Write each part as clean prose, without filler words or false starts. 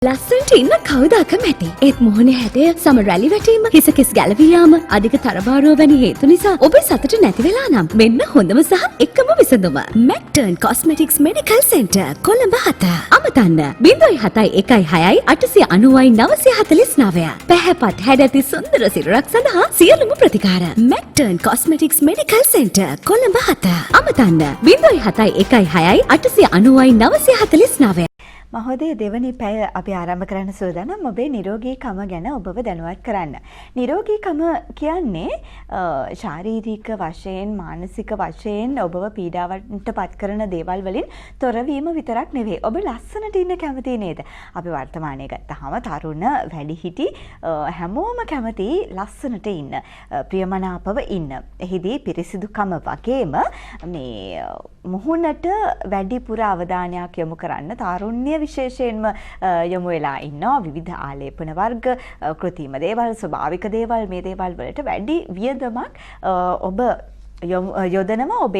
ලස්සනට ඉන්න කවුද අකමැති? ඒත් මොහොනේ හැටය සම රැලි වැටීම, හිසකිස් ගැලවී යාම, අධික තරබාරුව වැනි හේතු නිසා ඔබේ සතුට නැති වෙලා නම් මෙන්න හොඳම සහ එකම විසඳුම. මැක්ටර්න් කොස්මෙටික්ස් මෙඩිකල් සෙන්ටර් කොළඹ 7. අමතන්න 0716 890 949. පැහැපත් හැඩැති සුන්දර සිරුරක් සඳහා සියලුම ප්‍රතිකාර. මැක්ටර්න් කොස්මෙටික්ස් මෙඩිකල් සෙන්ටර් කොළඹ 7. අමතන්න 0716 890 949. මහෝදය දෙවනි පැය අපි ආරම්භ කරන්න සූදානම් ඔබේ නිරෝගීකම ගැන ඔබව දැනුවත් කරන්න. නිරෝගීකම කියන්නේ ශාරීරික වශයෙන් මානසික වශයෙන් ඔබව පීඩාවට පත් කරන දේවල් වලින් තොරවීම විතරක් නෙවෙයි. ඔබ ලස්සනට ඉන්න කැමති නේද? අපි වර්තමානයේ ගත්තාම තරුණ වැඩිහිටි හැමෝම කැමති ලස්සනට ඉන්න, ප්‍රියමනාපව ඉන්න. එහිදී පිරිසිදුකම වගේම මේ මුහුණට වැඩිපුර අවධානයක් යොමු කරන්න තාරුණ්‍ය විශේෂයෙන්ම යොමු වෙලා ඉන්නවා. විවිධ ආලේපන වර්ග, කෘත්‍රිම දේවල්, ස්වභාවික දේවල්, මේ දේවල් වලට වැඩි වියදමක් ඔබ යොදනවා ඔබ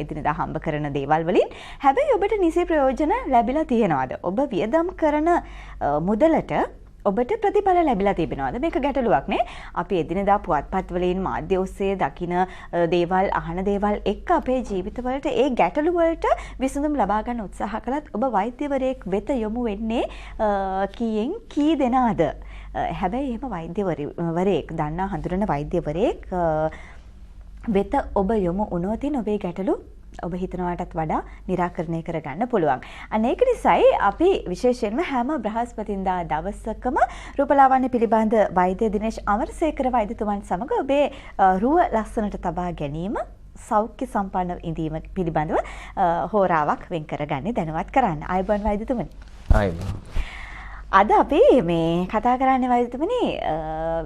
එදිනෙදා හම්බ කරන දේවල් වලින්. හැබැයි ඔබට නිසි ප්‍රයෝජන ලැබිලා තියෙනවද? ඔබ වියදම් කරන මුදලට ඔබට ප්‍රතිඵල ලැබිලා තිබෙනවද? මේක ගැටලුවක් නේ. අපි එදිනෙදා පුවත්පත් වලින් මාධ්‍ය ඔස්සේ දකින දේවල්, අහන දේවල් එක්ක අපේ ජීවිතවලට ඒ ගැටලු වලට විසඳුම් ලබා ගන්න උත්සාහ කළත් ඔබ වෛද්‍යවරයෙක් වෙත යොමු වෙන්නේ කීයෙන් කී දෙනාද? හැබැයි එහෙම වෛද්‍යවරයෙක් දන්නා හඳුනන වෛද්‍යවරයෙක් වෙත ඔබ යොමු වුණොත් ඔබේ ගැටලු ඔබ හිතනවටත් වඩා निराකරණය කරගන්න පුළුවන්. අන්න ඒක නිසායි අපි විශේෂයෙන්ම හැම බ්‍රහස්පතින්දා දවසකම රූපලාවන්‍ය පිළිබඳ වෛද්‍ය දිනේෂ් අමරසේකර වෛද්‍යතුමන් සමග ඔබේ රුව ලස්සනට තබා ගැනීම, සෞඛ්‍ය සම්පන්න ඉඳීම පිළිබඳව හෝරාවක් වෙන් කරගන්නේ දැනුවත් කරන්න. ආයුබෝවන් වෛද්‍යතුමනි. ආයුබෝවන්. අද අපි මේ කතා කරන්නේ වෛද්‍යතුමනි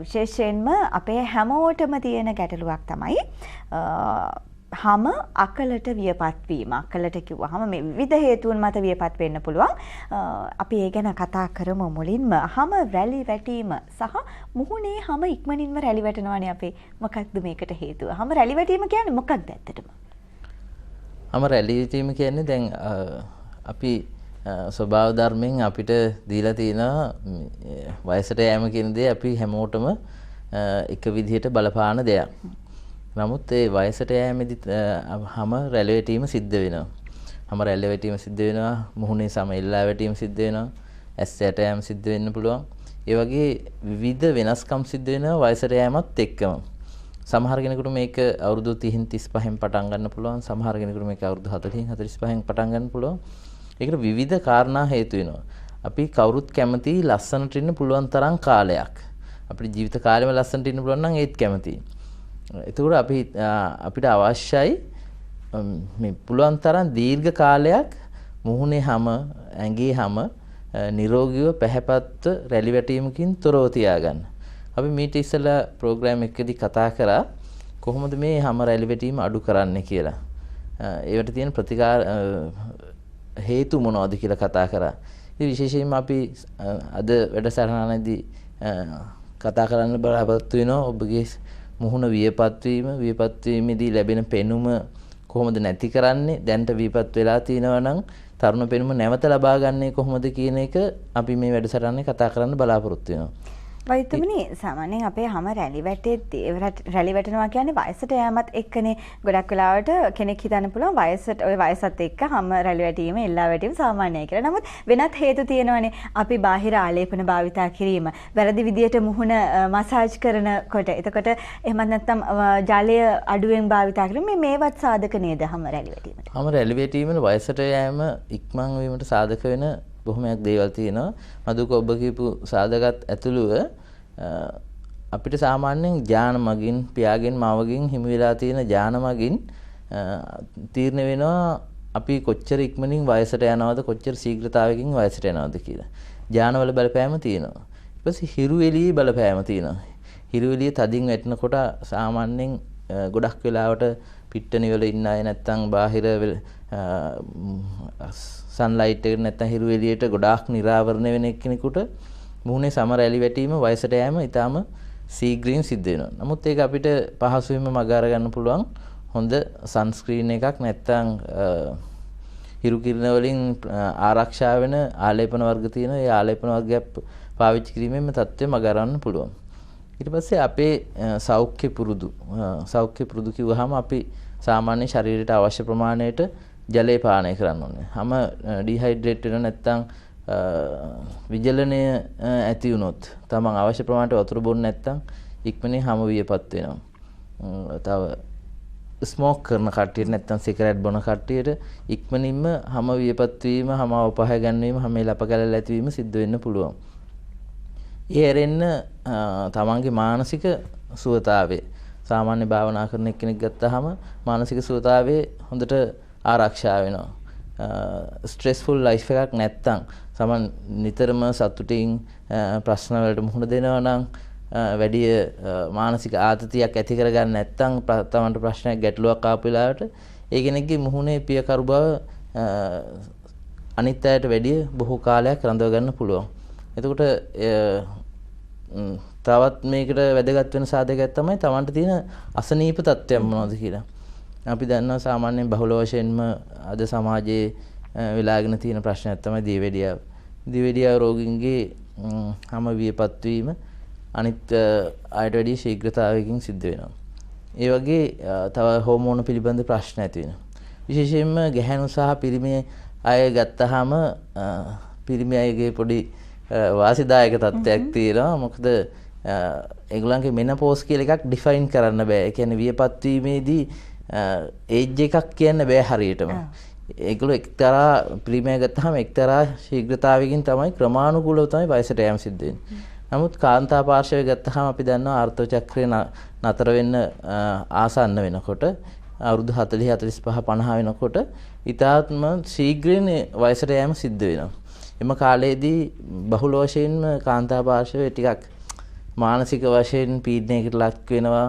විශේෂයෙන්ම අපේ හැමෝටම තියෙන ගැටලුවක් තමයි හම අකලට වියපත් වීම. අකලට කිව්වහම මේ විවිධ හේතුන් මත වියපත් වෙන්න පුළුවන්. අපි ඒ ගැන කතා කරමු මුලින්ම. හම රැලි වැටීම සහ මුහුණේ හම ඉක්මනින්ම රැලි වැටෙනවානේ අපේ. මොකක්ද මේකට හේතුව? හම රැලි වැටීම කියන්නේ මොකක්ද ඇත්තටම? හම රැලි වැටීම කියන්නේ දැන් අපි ස්වභාව ධර්මයෙන් අපිට දීලා තියෙන වයසට යෑම කියන දේ අපි හැමෝටම එක විදිහට බලපාන දෙයක්. නමුත් ඒ වයසට යෑමේදී හැම රැලි වැටීම සිද්ධ වෙනවා. හැම රැලි වැටීම සිද්ධ වෙනවා. මුහුණේ සම එල්ලා වැටීම සිද්ධ වෙනවා. ඇස් යට යෑම සිද්ධ වෙන්න පුළුවන්. ඒ වගේ විවිධ වෙනස්කම් සිද්ධ වෙනවා වයසට යෑමත් එක්කම. සමහර කෙනෙකුට මේක අවුරුදු 30න් 35න් පටන් ගන්න පුළුවන්. සමහර කෙනෙකුට මේක අවුරුදු 40න් 45න් පටන් ගන්න පුළුවන්. ඒකට විවිධ කාරණා හේතු වෙනවා. අපි කවුරුත් කැමති ලස්සනට ඉන්න පුළුවන් තරම් කාලයක්. අපේ ජීවිත කාලෙම ලස්සනට ඉන්න පුළුවන් නම් ඒත් කැමතියි. එතකොට අපිට අවශ්‍යයි මේ පුළුවන් තරම් දීර්ඝ කාලයක් මුහුණේ හැම ඇඟේ හැම නිරෝගීව පැහැපත්ව රැලි වැටීමකින් තොරව තියාගන්න. අපි මීට ඉස්සෙල්ලා ප්‍රෝග්‍රෑම් එකකදී කතා කරා කොහොමද මේ හැම රැලි වැටීම අඩු කරන්නේ කියලා. ඒවට තියෙන ප්‍රතිකාර හේතු මොනවද කියලා කතා කරා. ඉතින් විශේෂයෙන්ම අපි අද වැඩසටහනේදී කතා කරන්න බලාපොරොත්තු වෙනවා ඔබගේ මුහුණ වියපත් වීමේදී ලැබෙන පෙනුම කොහොමද නැති කරන්නේ? දැනට වියපත් වෙලා තියෙනවා නම් තරුණ පෙනුම නැවත ලබා ගන්නේ කොහොමද කියන එක අපි මේ වැඩසටහනේ කතා කරන්න බලාපොරොත්තු වෙනවා. වෛද්‍යතුමනි සාමාන්‍යයෙන් අපේ හැම රැලි වැටෙනවා කියන්නේ වයසට යෑමත් එක්කනේ. ගොඩක් වෙලාවට කෙනෙක් හිතන්න පුළුවන් වයසත් එක්ක හැම රැලි වැටීම එල්ලා වැටීම සාමාන්‍යයි කියලා. නමුත් වෙනත් හේතු තියෙනවානේ. අපි බාහිර ආලේපන භාවිතා කිරීම, වැරදි විදියට මුහුණ මසාජ් කරනකොට, එතකොට එහෙමත් නැත්නම් ජලය අඩුවෙන් භාවිතා කිරීම මේවත් සාධක නේද හැම රැලි වැටීමට? හැම රැලි වැටීමේ වයසට යෑම ඉක්මන් වීමට සාධක වෙන බොහොමයක් දේවල් තියෙනවා. මදුක ඔබ කියපු සාධකත් ඇතුළුව අපිට සාමාන්‍යයෙන් ඥාන මගින්, පියාගෙන් මවගෙන් හිමි වෙලා තියෙන ඥාන මගින් තීරණය වෙනවා අපි කොච්චර ඉක්මනින් වයසට යනවද, කොච්චර ශීඝ්‍රතාවකින් වයසට යනවද කියලා. ඥානවල බලපෑම තියෙනවා. ඊට පස්සේ හිරු එළියේ බලපෑම තියෙනවා. හිරු එළිය තදින් වැටෙනකොට සාමාන්‍යයෙන් ගොඩක් වෙලාවට පිට්ටනි වල ඉන්න අය නැත්තම් බාහිර සන්ලයිට් එක නැත්තම් හිරු එළියට ගොඩාක් නිරාවරණය වෙන කෙනෙකුට මුහුණේ සම රැලි වැටීම වයසට යෑම ඊටාම සීග්‍රීන් සිද්ධ වෙනවා. නමුත් ඒක අපිට පහසුවෙන්ම මග අර ගන්න පුළුවන් හොඳ සන්ස්ක්‍රීන් එකක් නැත්තම් හිරු කිරණ වලින් ආරක්ෂා වෙන ආලේපන වර්ග තියෙනවා. ඒ ආලේපන වර්ගයක් පාවිච්චි කිරීමෙන් මේ තත්ත්වය මග අරන්න පුළුවන්. ඊට පස්සේ අපේ සෞඛ්‍ය පුරුදු කිව්වහම අපි සාමාන්‍ය ශරීරයට අවශ්‍ය ප්‍රමාණයට ජලය පානය කරන්න ඕනේ. හැම ඩිහයිඩ්‍රේට් වෙන නැත්තම් විජලනය ඇති වුණොත් තමන් අවශ්‍ය ප්‍රමාණයට වතුර බොන්නේ නැත්තම් ඉක්මනින් හැම වියපත් වෙනවා. තව ස්මෝක් කරන කට්ටියට නැත්තම් සිගරට් බොන කට්ටියට ඉක්මනින්ම හැම වියපත් වීම, හැම අවපහය ගැනීම, හැම ලප කැලල් ඇතිවීම සිද්ධ වෙන්න පුළුවන්. ඒ ඇරෙන්න තමන්ගේ මානසික සුවතාවය සාමාන්‍ය භාවනා කරන කෙනෙක් ගත්තාම මානසික සුවතාවය හොඳට ආරක්ෂා වෙනවා. ස්ට්‍රෙස්ෆුල් ලයිෆ් එකක් නැත්තම් සමන් නිතරම සතුටින් ප්‍රශ්න වලට මුහුණ දෙනවා නම් වැඩි මානසික ආතතියක් ඇති කරගන්න නැත්තම් තමන්ට ප්‍රශ්නයක් ගැටලුවක් ආපු වෙලාවට ඒ කෙනෙක්ගේ මුහුණේ පියකරු බව අනිත් අයට වැඩිය බොහෝ කාලයක් රඳව ගන්න පුළුවන්. එතකොට තවත් මේකට වැදගත් වෙන සාධකයක් තමයි තමන්ට තියෙන අසනීප තත්ත්වයක් මොනවද කියලා. අපි දන්නවා සාමාන්‍යයෙන් බහුල වශයෙන්ම අද සමාජයේ වෙලාගෙන තියෙන ප්‍රශ්නයක් තමයි දියවැඩියාව. දියවැඩියාව රෝගීන්ගේ හැම වියපත් වීම අනිත් අයට වැඩිය ශීඝ්‍රතාවයකින් සිද්ධ වෙනවා. ඒ වගේ තව හෝමෝන පිළිබඳ ප්‍රශ්න ඇති වෙනවා. විශේෂයෙන්ම ගැහැණු සහ පිරිමි අය ගත්තාම පිරිමි අයගේ පොඩි වාසිදායක තත්ත්වයක් තියෙනවා. මොකද ඒගොල්ලන්ගේ මෙනපෝස් කියලා එකක් ඩිෆයින් කරන්න බෑ. ඒ කියන්නේ වියපත් වීමේදී ඒජ් එකක් කියන්න බෑ හරියටම. ඒගොල්ලෝ එක්තරා ප්‍රීමියම් ගත්තාම එක්තරා ශීඝ්‍රතාවයකින් තමයි ක්‍රමානුකූලව තමයි වයසට යෑම සිද්ධ වෙන්නේ. නමුත් කාන්තා පාර්ශවය ගත්තාම අපි දන්නවා ආර්ථව චක්‍රය නතර වෙන්න ආසන්න වෙනකොට අවුරුදු 40 45 50 වෙනකොට ඊටාත්ම ශීඝ්‍රයෙන් වයසට යෑම සිද්ධ වෙනවා. එම කාලයේදී බහුල වශයෙන්ම කාන්තා පාර්ශවය ටිකක් මානසික වශයෙන් පීඩනයකට ලක් වෙනවා.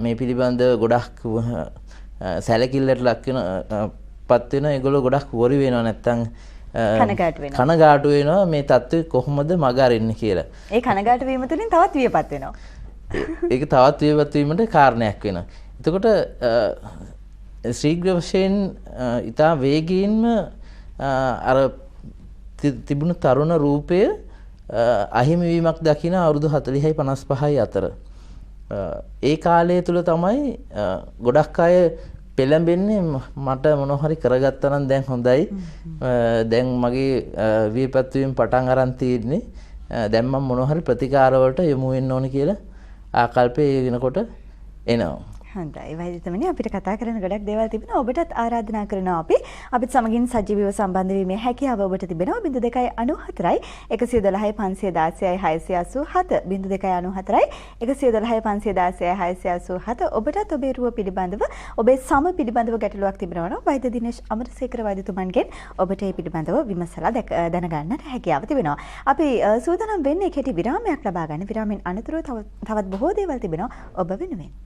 මේ පිළිබඳව ගොඩක් සැලකිල්ලට ලක් වෙනපත් වෙන ඒගොල්ලෝ ගොඩක් වොරි වෙනවා නැත්තම් කනගාටු වෙනවා මේ තත්ත්වය කොහොමද මග අරින්නේ කියලා. ඒ කනගාටු වීම තුළින් තවත් වියපත් වෙනවා. ඒක තවත් වියපත් වීමට කාරණයක් වෙනවා. එතකොට ශීඝ්‍ර වශයෙන් ඊටා වේගයෙන්ම අර තිබුණු තරුණ රූපය අහිමි වීමක් දකින අවුරුදු 40යි 55යි අතර. ඒ කාලය තුල තමයි ගොඩක් අය පෙළඹෙන්නේ මට මොනවා හරි කරගත්තා නම් දැන් හොඳයි. දැන් මගේ වියපත් වීම පටන් අරන් තියෙන්නේ. දැන් මම මොනවා හරි ප්‍රතිකාර වලට යොමු වෙන්න ඕනේ කියලා ආකල්පය වෙනකොට එනවා. හොඳයි වෛද්‍යතුමනි අපිට කතා කරන්න ගොඩක් දේවල් තිබෙනවා. ඔබටත් ආරාධනා කරනවා අපිත් සමගින් සජීවීව සම්බන්ධ වීමේ හැකියාව ඔබට තිබෙනවා. 0294යි 112යි 516යි 687 0294යි 112යි 516යි 687 ඔබටත් ඔබේ රුව පිළිබඳව ඔබේ සම පිළිබඳව ගැටලුවක් තිබෙනවා නම් වෛද්‍ය දිනේෂ් අමරසේකර වෛද්‍යතුමන්ගෙන් ඔබට ඒ පිළිබඳව විමසලා දැනගන්නට හැකියාව තිබෙනවා. අපි සූදානම් වෙන්නේ කෙටි විරාමයක් ලබා ගන්න. විරාමෙන් අනතුරුව තවත් බොහෝ දේවල් තිබෙනවා ඔබ වෙනුවෙන්.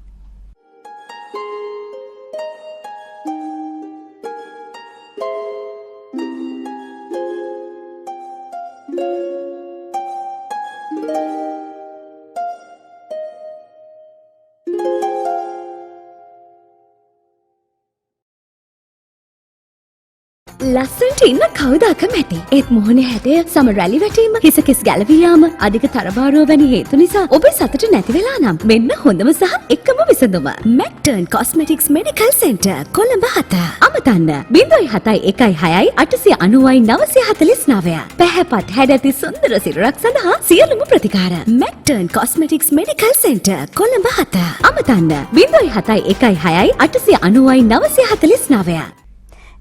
ලස්සනට ඉන්න කවුද අකමැති? ඒත් මොහොනේ හැටය සම රැලි වැටීම, හිසකෙස් ගැලවී යාම, අධික තරබාරුව වැනි හේතු නිසා ඔබේ සතුට නැති වෙලා නම් මෙන්න හොඳම සහ එකම විසඳුම. Macturn Cosmetics Medical Center Colombo 7. අමතන්න 0716 890 949. පැහැපත් හැඩැති සුන්දර සිරුරක් සඳහා සියලුම ප්‍රතිකාර. Macturn Cosmetics Medical Center Colombo 7. අමතන්න 0716 890 949.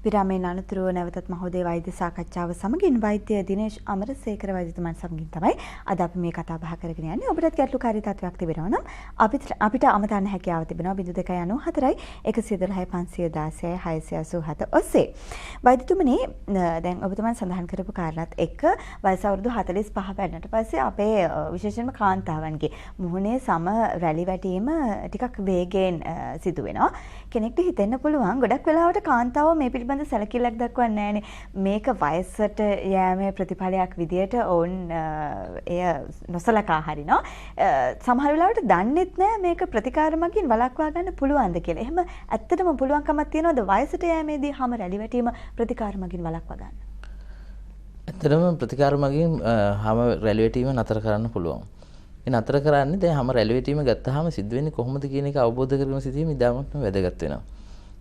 විරාමයෙන් අනතුරුව නැවතත් මහෝදය වෛද්‍ය සාකච්ඡාව සමගින් වෛද්‍ය දිනේෂ් අමරසේකර වෛද්‍යතුමන් සමගින් තමයි අද අපි මේ කතා බහ කරගෙන යන්නේ. ඔබටත් ගැටලුකාරී තත්ත්වයක් තිබෙනවා නම් අපිට අමතන්න හැකියාව තිබෙනවා 0294 112 516 687 ඔස්සේ. වෛද්‍යතුමනි දැන් ඔබතුමන් සඳහන් කරපු කාරණාත් එක්ක වයස අවුරුදු 45 වෙනට පස්සේ අපේ විශේෂයෙන්ම කාන්තාවන්ගේ මුහුණේ සම රැලි වැටීම ටිකක් වේගයෙන් සිදු වෙනවා. කෙනෙක්ට හිතෙන්න පුළුවන් ගොඩක් වෙලාවට කාන්තාව මේ පිළිබඳ සැලකිල්ලක් දක්වන්නේ නැහැනේ. මේක වයසට යෑමේ ප්‍රතිඵලයක් විදියට ඔවුන් එය නොසලකා හරිනවා. සමහර වෙලාවට දන්නෙත් නැහැ මේක ප්‍රතිකාර මගින් වළක්වා ගන්න පුළුවන්ද කියලා. එහෙම ඇත්තටම පුළුවන්කමක් තියනවද වයසට යෑමේදී හැම රැලි වැටීම ප්‍රතිකාර මගින් වළක්වා ගන්න? ඇත්තටම ප්‍රතිකාර මගින් හැම රැලි වැටීම නතර කරන්න පුළුවන්. ඒ නතර කරන්නේ දැන් හැම රැලි වැටීම ගත්තාම සිද්ධ වෙන්නේ කොහොමද කියන එක අවබෝධ කරගෙන සිටීම ඉතාමත්ම වැදගත් වෙනවා.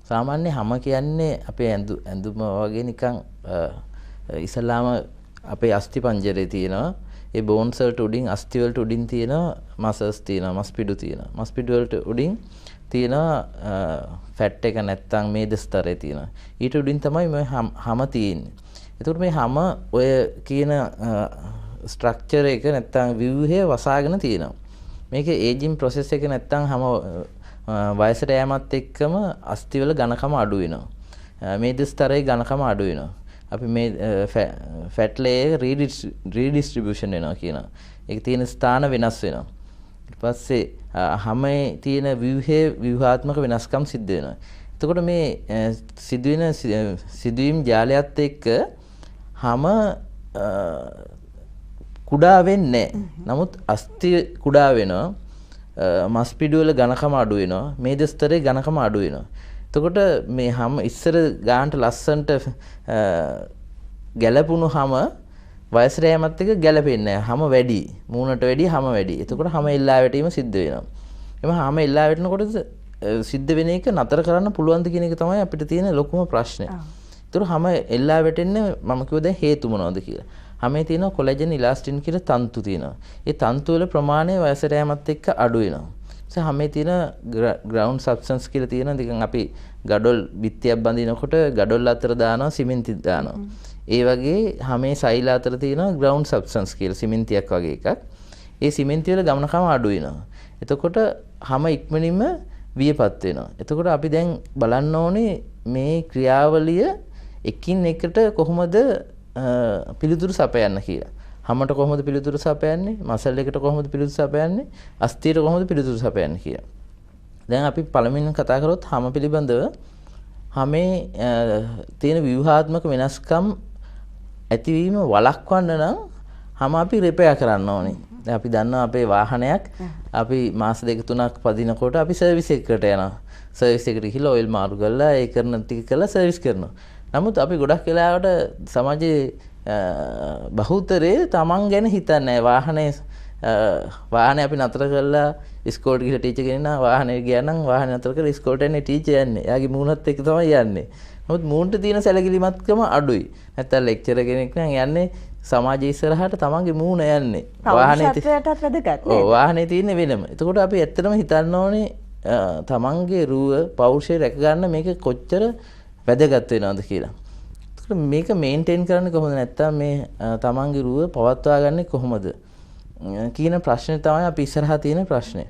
සාමාන්‍ය හැම කියන්නේ අපේ ඇඳුම වගේ නිකන් ඉස්ලාම අපේ අස්ථි පංජරේ තියෙනවා. ඒ බෝන්ස් වලට උඩින් අස්ථි වලට උඩින් තියෙනවා මසල්ස් තියෙනවා, මස් පිඩු තියෙනවා. මස් පිඩු වලට උඩින් තියෙනවා ෆැට් එක නැත්තම් මේද ස්තරේ තියෙනවා. ඊට උඩින් තමයි මේ හැම තියෙන්නේ. ඒකට මේ හැම ඔය කියන ස්ට්‍රක්චර් එක නැත්තම් ව්‍යුහය වසාගෙන තියෙනවා. මේක ඒජින් ප්‍රොසෙස් එක නැත්තම් හැම වයසට යෑමත් එක්කම අස්ථිවල ඝනකම අඩු වෙනවා. මේද ස්තරයේ ඝනකම අඩු වෙනවා. අපි මේ ෆැට් ලේයර් රීඩිස්ට්‍රිබියුෂන් වෙනවා කියනවා. ඒක තියෙන ස්ථාන වෙනස් වෙනවා. ඊට පස්සේ හැමේ තියෙන ව්‍යුහාත්මක වෙනස්කම් සිද්ධ වෙනවා. එතකොට මේ සිදුවෙන සිදුවීම් ජාලයත් එක්ක හැම කුඩා වෙන්නේ නැහැ. නමුත් අස්ථි කුඩා වෙනවා. මස් පිඩු වල ඝනකම අඩු වෙනවා. මේද ස්තරයේ ඝනකම අඩු වෙනවා. එතකොට මේ හැම ඉස්සර ගානට ලස්සන්ට ගැලපුණු හැම වයසට යෑමත් එක්ක ගැලපෙන්නේ නැහැ. හැම වැඩි. මූණට වැඩි හැම වැඩි. එතකොට හැම එල්ලා වැටීම සිද්ධ වෙනවා. එහම හැම එල්ලා වැටෙනකොට සිද්ධ වෙන එක නතර කරන්න පුළුවන්ද කියන එක තමයි අපිට තියෙන ලොකුම ප්‍රශ්නේ. ඒතර හැම එල්ලා වැටෙන්නේ මම කිව්ව දැන් හේතු මොනවද කියලා. හැමේ තියෙන කොලෙජන් ඉලාස්ටින් කියලා තන්තු තියෙනවා. ඒ තන්තු වල ප්‍රමාණය වයසට යෑමත් එක්ක අඩු වෙනවා. ඒ හැමේ තියෙන ග්‍රවුන්ඩ් සබ්ස්ටන්ස් කියලා තියෙනවා. නිකන් අපි ගඩොල් බිත්තියක් බඳිනකොට ගඩොල් අතර දානවා සිමෙන්ති දානවා. ඒ වගේ හැමේ සෛල අතර තියෙනවා ග්‍රවුන්ඩ් සබ්ස්ටන්ස් කියලා සිමෙන්තියක් වගේ එකක්. ඒ සිමෙන්ති වල ගමනකම අඩු වෙනවා. එතකොට හැම ඉක්මනින්ම වියපත් වෙනවා. එතකොට අපි දැන් බලන්න ඕනේ මේ ක්‍රියාවලිය එකින් එකට කොහොමද පිළිතුරු සපයන්න කියලා. හැමකට කොහොමද පිළිතුරු සපයන්නේ? මසල් එකට කොහොමද පිළිතුරු සපයන්නේ? අස්ථියට කොහොමද පිළිතුරු සපයන්නේ කියලා. දැන් අපි පළමුවෙන් කතා කරොත් හැම පිළිබඳව හැමේ තියෙන ව්‍යුහාත්මක වෙනස්කම් ඇතිවීම වළක්වන්න නම් හැම අපි රිපෙයාර් කරන්න ඕනේ. දැන් අපි දන්නවා අපේ වාහනයක් අපි මාස 2-3ක් පදිනකොට අපි සර්විස් එකකට යනවා. සර්විස් එකට ගිහිල්ලා ඔයිල් මාරු කරලා ඒ කරන ටික කරලා සර්විස් කරනවා. නමුත් අපි ගොඩක් වෙලාවට සමාජයේ බහුතරේ තමන් ගැන හිතන්නේ නැහැ. වාහනේ අපි නතර කරලා ඉස්කෝලේට ගිහලා ටීචර් කෙනෙක් වාහනේ ගියා නම් වාහනේ නතර කරලා ඉස්කෝලේට යන්නේ ටීචර් යන්නේ. එයාගේ මූණත් එක්ක තමයි යන්නේ. නමුත් මූණට තියෙන සැලකිලිමත්කම අඩුයි. නැත්නම් ලෙක්චරර් කෙනෙක් නම් යන්නේ සමාජයේ ඉස්සරහට තමන්ගේ මූණ යන්නේ. වාහනේටත් වැදගත්. ඔව් වාහනේ තියෙන්නේ වෙනම. එතකොට අපි ඇත්තටම හිතන්න ඕනේ තමන්ගේ රුව පෞරුෂය රැක ගන්න මේක කොච්චර වැදගත් වෙනවද කියලා. එතකොට මේක මේන්ටේන් කරන්නේ කොහොමද නැත්තම් මේ තමන්ගේ රුව පවත්වා ගන්නේ කොහොමද කියන ප්‍රශ්නේ තමයි අපි ඉස්සරහා තියෙන ප්‍රශ්නේ.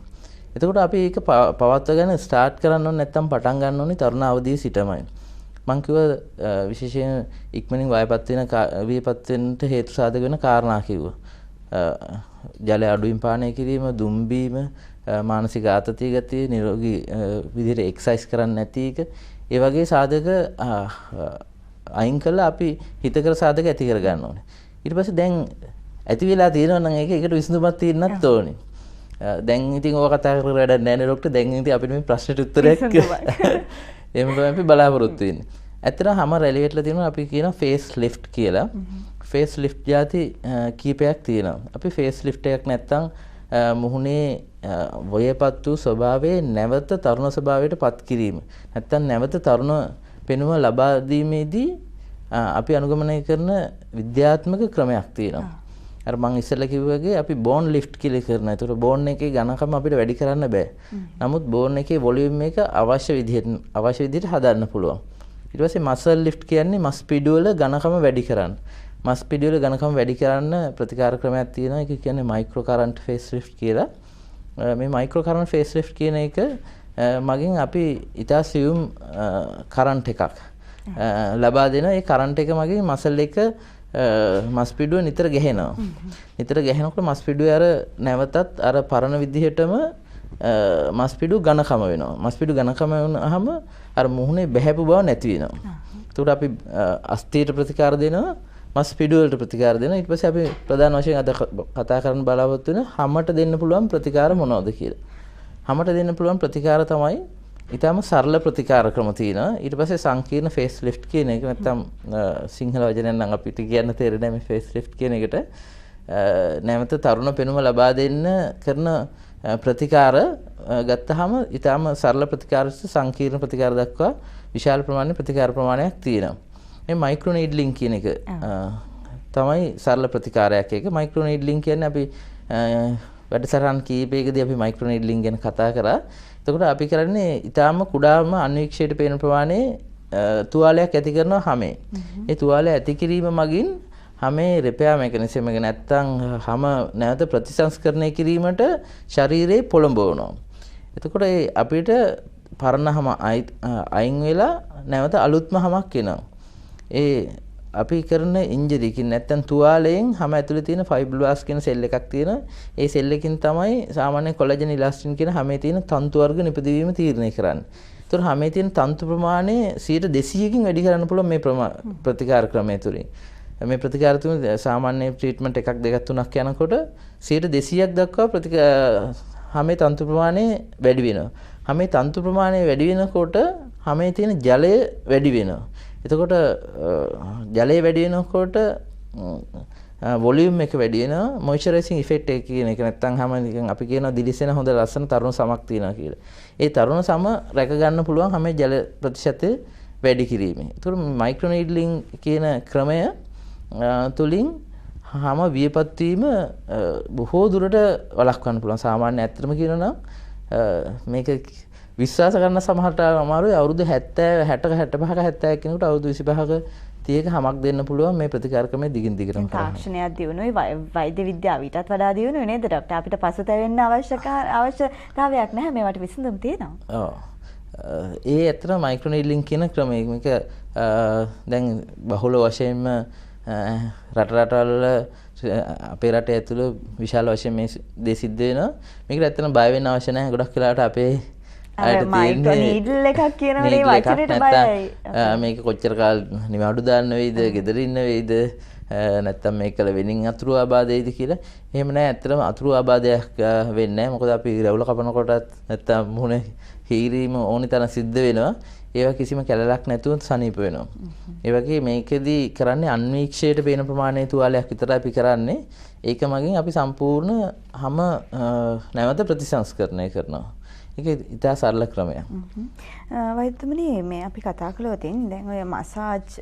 එතකොට අපි ඒක පවත්වා ගන්න ස්ටාර්ට් කරන්න ඕනේ නැත්තම් පටන් ගන්න ඕනේ තරුණ අවදියේ සිටමයි. මම කිව්ව විශේෂයෙන් ඉක්මනින් වියපත් වෙන්නට හේතු සාධක වෙන කාරණා කිව්වා. ජලය අඩුවෙන් පානය කිරීම, දුම්බීම, මානසික ආතතිය ගතිය, නිරෝගී විදිහට එක්සර්සයිස් කරන්නේ නැති එක, ඒ වගේ සාධක අයින් කළා අපි හිතකර සාධක ඇති කර ගන්න ඕනේ. ඊට පස්සේ දැන් ඇති වෙලා තියෙනවා නම් ඒකට විසඳුමක් තියෙන්නත් ඕනේ. දැන් ඉතින් ඔය කතා කරලා වැඩක් නැහැ නේ ડોක්ටර්. දැන් ඉතින් අපිට මේ ප්‍රශ්නෙට උත්තරයක් එහෙම තමයි අපි බලාපොරොත්තු වෙන්නේ. ඇත්තටම හැම රැලි වෙట్లా තියෙනවා අපි කියන ෆේස් ලිෆ්ට් කියලා. ෆේස් ලිෆ්ට් જાති කීපයක් තියෙනවා. අපි ෆේස් ලිෆ්ට් එකක් නැත්තම් මුහුණේ වයපත් වූ ස්වභාවයේ නැවත තරුණ ස්වභාවයට පත් කිරීම. නැත්තම් නැවත තරුණ පෙනුම ලබා දීමේදී අපි අනුගමනය කරන විද්‍යාත්මක ක්‍රමයක් තියෙනවා. අර මම ඉස්සෙල්ලා කිව්වා වගේ අපි බෝන් ලිෆ්ට් කියලා කරනවා. ඒතකොට බෝන් එකේ ඝනකම අපිට වැඩි කරන්න බෑ. නමුත් බෝන් එකේ වොලියුම් එක අවශ්‍ය විදිහට හදන්න පුළුවන්. ඊට පස්සේ මසල් ලිෆ්ට් කියන්නේ මස් පිඩු වල ඝනකම වැඩි කරන්න. මස් පිඩු වල ඝනකම වැඩි කරන්න ප්‍රතිකාර ක්‍රමයක් තියෙනවා. ඒක කියන්නේ මයික්‍රෝ කරන්ට් ෆේස් ලිෆ්ට් කියලා. මේ මයික්‍රෝ කරන්ට් ෆේස් ලිෆ්ට් කියන එක මගින් අපි ඉතා සියුම් කරන්ට් එකක් ලබා දෙන. ඒ කරන්ට් එක මගින් මසල් එක මස් පිඩුව නිතර ගැහෙනවා. නිතර ගැහෙනකොට මස් පිඩුවේ අර නැවතත් අර පරණ විදිහටම මස් පිඩු ඝනකම වෙනවා. මස් පිඩු ඝනකම වුණාම අර මුහුණේ බැහැපු බව නැති වෙනවා. ඒකට අපි අස්ථියට ප්‍රතිකාර දෙනවා, මස් පිඩු වලට ප්‍රතිකාර දෙනවා. ඊට පස්සේ අපි ප්‍රධාන වශයෙන් අද කතා කරන්න බලාපොරොත්තු වෙන හැමට දෙන්න පුළුවන් ප්‍රතිකාර මොනවද කියලා. හැමට දෙන්න පුළුවන් ප්‍රතිකාර තමයි ඊටම සරල ප්‍රතිකාර ක්‍රම තියෙනවා. ඊට පස්සේ සංකීර්ණ ෆේස් ලිෆ්ට් කියන එක නැත්තම් සිංහල වචනයෙන් නම් අපිට කියන්න තේරෙන්නේ මේ ෆේස් ලිෆ්ට් කියන එකට නැවත තරුණ පෙනුම ලබා දෙන්න කරන ප්‍රතිකාර ගත්තාම ඊටම සරල ප්‍රතිකාරස් සංකීර්ණ ප්‍රතිකාර දක්වා විශාල ප්‍රමාණයේ ප්‍රතිකාර ප්‍රමාණයක් තියෙනවා. මේ මයික්‍රෝ නීඩ්ලින් කියන එක තමයි සරල ප්‍රතිකාරයක්. ඒක මයික්‍රෝ නීඩ්ලින් කියන්නේ අපි වැඩසටහන් කීපයකදී අපි මයික්‍රෝ නීඩ්ලින් ගැන කතා කරා. එතකොට අපි කරන්නේ ඊටාම කුඩාම අන්වීක්ෂයට පේන ප්‍රමාණයේ තුවාලයක් ඇති කරනවා හැමේ. ඒ තුවාලය ඇති කිරීම මගින් හැමේ රිපෙයාර් මෙකැනිසම් එක නැත්තම් හැම නැවත ප්‍රතිසංස්කරණය කිරීමට ශරීරේ පොළඹවනවා. එතකොට අපිට පරණ හැම අයින් වෙලා නැවත අලුත්ම හැමක් එනවා. ඒ අපි කරන ඉන්ජරිකින් නැත්තම් තුවාලයෙන් හැම ඇතුලේ තියෙන ෆයිබ්‍රෝබ්ලාස්ට් කියන සෙල් එකක් තියෙනවා. ඒ සෙල් එකකින් තමයි සාමාන්‍ය කොලජන් ඉලාස්ටින් කියන හැමේ තියෙන තන්තු වර්ග නිපදවීම තීරණය කරන්නේ. ඒතර හැමේ තියෙන තන්තු ප්‍රමාණය 200කින් වැඩි කරන්න පුළුවන් මේ ප්‍රතිකාර ක්‍රමය තුලින්. මේ ප්‍රතිකාර තුලින් සාමාන්‍ය ට්‍රීට්මන්ට් එකක් දෙකක් තුනක් යනකොට 200ක් දක්වා හැමේ තන්තු ප්‍රමාණය වැඩි වෙනවා. හැමේ තන්තු ප්‍රමාණය වැඩි වෙනකොට හැමේ තියෙන ජලය වැඩි වෙනවා. එතකොට ජලය වැඩි වෙනකොට වොලියුම් එක වැඩි වෙනවා. මොයිස්චරයිසිං ඉෆෙක්ට් එක කියන එක නැත්තම් හැම නිකන් අපි කියනවා දිලිසෙන හොඳ ලස්සන තරුණ සමක් තියෙනවා කියලා. ඒ තරුණ සම රැක ගන්න පුළුවන් හැම ජල ප්‍රතිශතය වැඩි කිරීමෙන්. ඒතකොට මයික්‍රෝ නීඩ්ලින් කියන ක්‍රමය තුලින් හැම වියපත් වීම බොහෝ දුරට වළක්වන්න පුළුවන්. සාමාන්‍ය ඇත්තටම කියනවා නම් මේක විශ්වාස කරන්න සමහරට අමාරුයි. අවුරුදු 70 60 65ක 70ක කෙනෙකුට අවුරුදු 25ක 30ක හැමක් දෙන්න පුළුවන් මේ ප්‍රතිකාර ක්‍රමය දිගින් දිගටම කරන්න. තාක්ෂණයක් දියුණුවයි වෛද්‍ය විද්‍යාව ඊටත් වඩා දියුණුයි නේද ડોක්ටර්? අපිට පසුතැවෙන්න අවශ්‍යතාවයක් නැහැ. මේවට විසඳුම් තියෙනවා. ඔව්. ඒ ඇත්තට මයික්‍රෝ නීඩ්ලින් කියන ක්‍රමය මේක දැන් බහුල වශයෙන්ම රටවල අපේ රටේ ඇතුළේ විශාල වශයෙන් මේ දේ සිද්ධ වෙනවා. මේකට ඇත්තටම බය වෙන්න අවශ්‍ය නැහැ. ගොඩක් වෙලාවට අපේ මයික්‍රෝ නීඩල් එකක් කියනවනේ වචනෙට බයයි. මේක කොච්චර කාල නිවාඩු දාන්න වෙයිද, ගෙදර ඉන්න වෙයිද, නැත්තම් මේකල වෙනින් අතුරු ආබාධයයිද කියලා. එහෙම නැහැ. ඇත්තටම අතුරු ආබාධයක් වෙන්නේ නැහැ. මොකද අපි රැවුල කපනකොටත් නැත්තම් මුහුණ හීරීම ඕනි තරම් සිද්ධ වෙනවා. ඒවා කිසිම කැලලක් නැතුව සනීප වෙනවා. ඒ වගේ මේකෙදී කරන්නේ අන්වීක්ෂයට පේන ප්‍රමාණයේ තුවාලයක් විතරයි අපි කරන්නේ. ඒක මගින් අපි සම්පූර්ණ හැම නැවත ප්‍රතිසංස්කරණය කරනවා. ඒක ඉතා සරල ක්‍රමයක්. වෛද්‍යතුමනි මේ අපි කතා කළොත් දැන් ඔය මසාජ්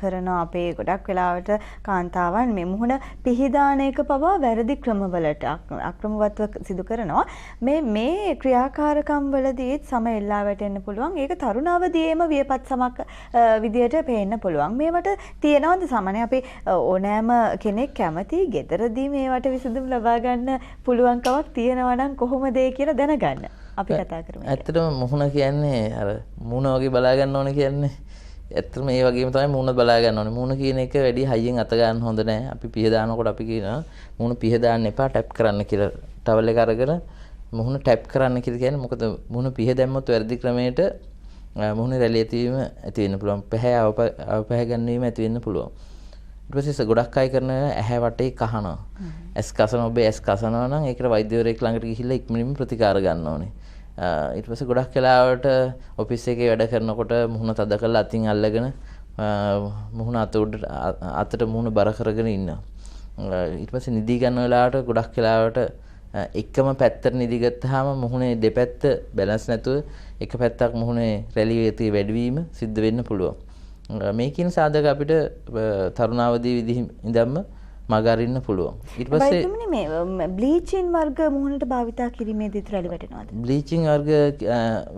කරන අපේ ගොඩක් වෙලාවට කාන්තාවන් මේ මුහුණ පිහිදාන එක පවා වැරදි ක්‍රමවලට අක්‍රමවත්ව සිදු කරනවා. මේ ක්‍රියාකාරකම් වලදී සම එල්ලා වැටෙන්න පුළුවන්. ඒක තරුණ අවදියේම වියපත් සමක් විදියට පේන්න පුළුවන්. මේවට තියෙනවද සමනේ අපි ඕනෑම කෙනෙක් කැමති ගෙදරදී මේවට විසඳුම් ලබා ගන්න පුළුවන්කමක් තියෙනවා නම් කොහොමද ඒ කියලා දැනගන්න. අපි කතා කරමු. ඇත්තටම මුහුණ කියන්නේ අර මූණ වගේ බලා ගන්න ඕන කියන්නේ. ඇත්තටම මේ වගේම තමයි මූණ බලා ගන්න ඕනේ. මූණ කියන එක වැඩි හයියෙන් අත ගන්න හොඳ නැහැ. අපි පිහ දානකොට අපි කියනවා මූණ පිහ දාන්න එපා ටැප් කරන්න කියලා. ටවල් එක අරගෙන මුහුණ ටැප් කරන්න කියලා කියන්නේ මොකද මුහුණ පිහ දැම්මොත් වැරදි ක්‍රමයට මුහුණේ රැලි ඇතිවීම ඇති වෙන්න පුළුවන්. පැහැ අවපැහැ ගැනීම ඇති වෙන්න පුළුවන්. ඊට පස්සේ ගොඩක් අය කරන ඇහැ වටේ කහනවා. ඇස් කසන ඔබේ ඇස් කසනවා නම් ඒකට වෛද්‍යවරයෙක් ළඟට ගිහිල්ලා ඉක්මනින්ම ප්‍රතිකාර ගන්න ඕනේ. ඊට පස්සේ ගොඩක් වෙලාවට ඔෆිස් එකේ වැඩ කරනකොට මුහුණ තද කරලා අතින් අල්ලගෙන මුහුණ අතට මුහුණ බර කරගෙන ඉන්නවා. ඊට පස්සේ නිදි ගන්න වෙලාවට ගොඩක් වෙලාවට එකම පැත්තට නිදි ගත්තාම මුහුණේ දෙපැත්ත බැලන්ස් නැතුව එක පැත්තක් මුහුණේ රැලි වේගය වැඩිවීම සිද්ධ වෙන්න පුළුවන්. මේ කියන සාධක අපිට තරුණාවදී විදිහින් ඉඳන්ම මග අරින්න පුළුවන්. ඊට පස්සේ වෛද්‍යතුමනි මේ බ්ලීචින් වර්ග මුහුණට භාවිතා කිරීමේදී රැලි වැටෙනවද? බ්ලීචිං වර්ග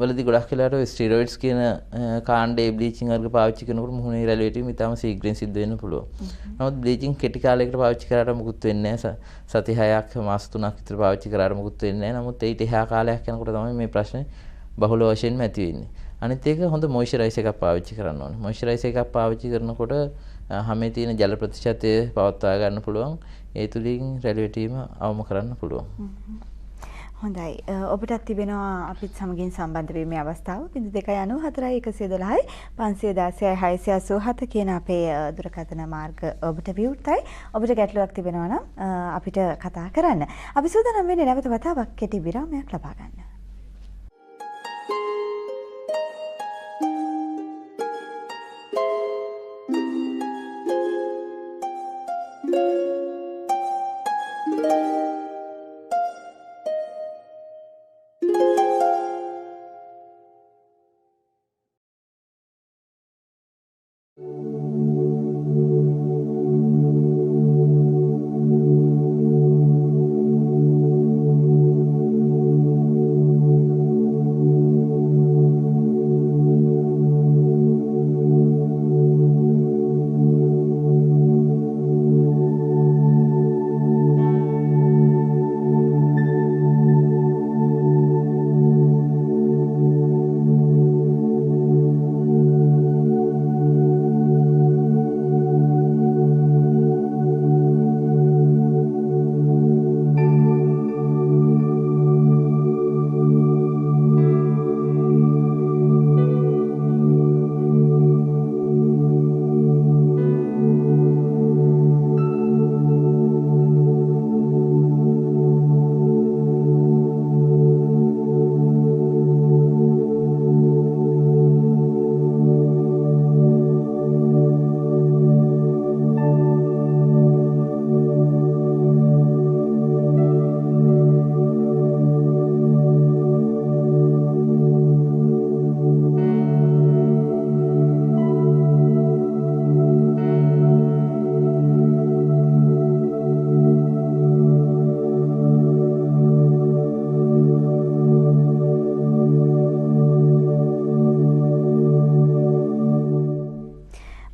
වලදී ගොඩක් වෙලාවට ස්ටීරොයිඩ්ස් කියන කාණ්ඩයේ බ්ලීචිං වර්ග පාවිච්චි කරනකොට මුහුණේ රැලි වැටීම ඉතාම ශීඝ්‍රයෙන් සිද්ධ වෙන්න පුළුවන්. නමුත් බ්ලීචිං කෙටි කාලයකට පාවිච්චි කරාට මුකුත් වෙන්නේ නැහැ. සති 6ක් මාස 3ක් විතර පාවිච්චි කරාට මුකුත් වෙන්නේ නැහැ. නමුත් ඊට එහා කාලයක් යනකොට තමයි මේ ප්‍රශ්නේ බහුල වශයෙන්ම ඇති වෙන්නේ. අනිත් එක හොඳ මොයිස්චරයිසර් එකක් පාවිච්චි කරන්න ඕනේ. මොයිස්චරයිසර් එකක් පාවිච්චි කරනකොට හැමේ තියෙන ජල ප්‍රතිශතය පවත්වා ගන්න පුළුවන්. ඒ තුලින් රැලි වැටීම අවම කරන්න පුළුවන්. හොඳයි. ඔබටත් තිබෙනවා අපිත් සමගින් සම්බන්ධ වීමේ අවස්ථාව 0294 112 516 687 කියන අපේ දුරකථන මාර්ග ඔබට විවෘතයි. ඔබට ගැටලුවක් තිබෙනවා නම් අපිට කතා කරන්න. අපි සූදානම් වෙන්නේ නැවත වතාවක් කෙටි විරාමයක් ලබා ගන්න.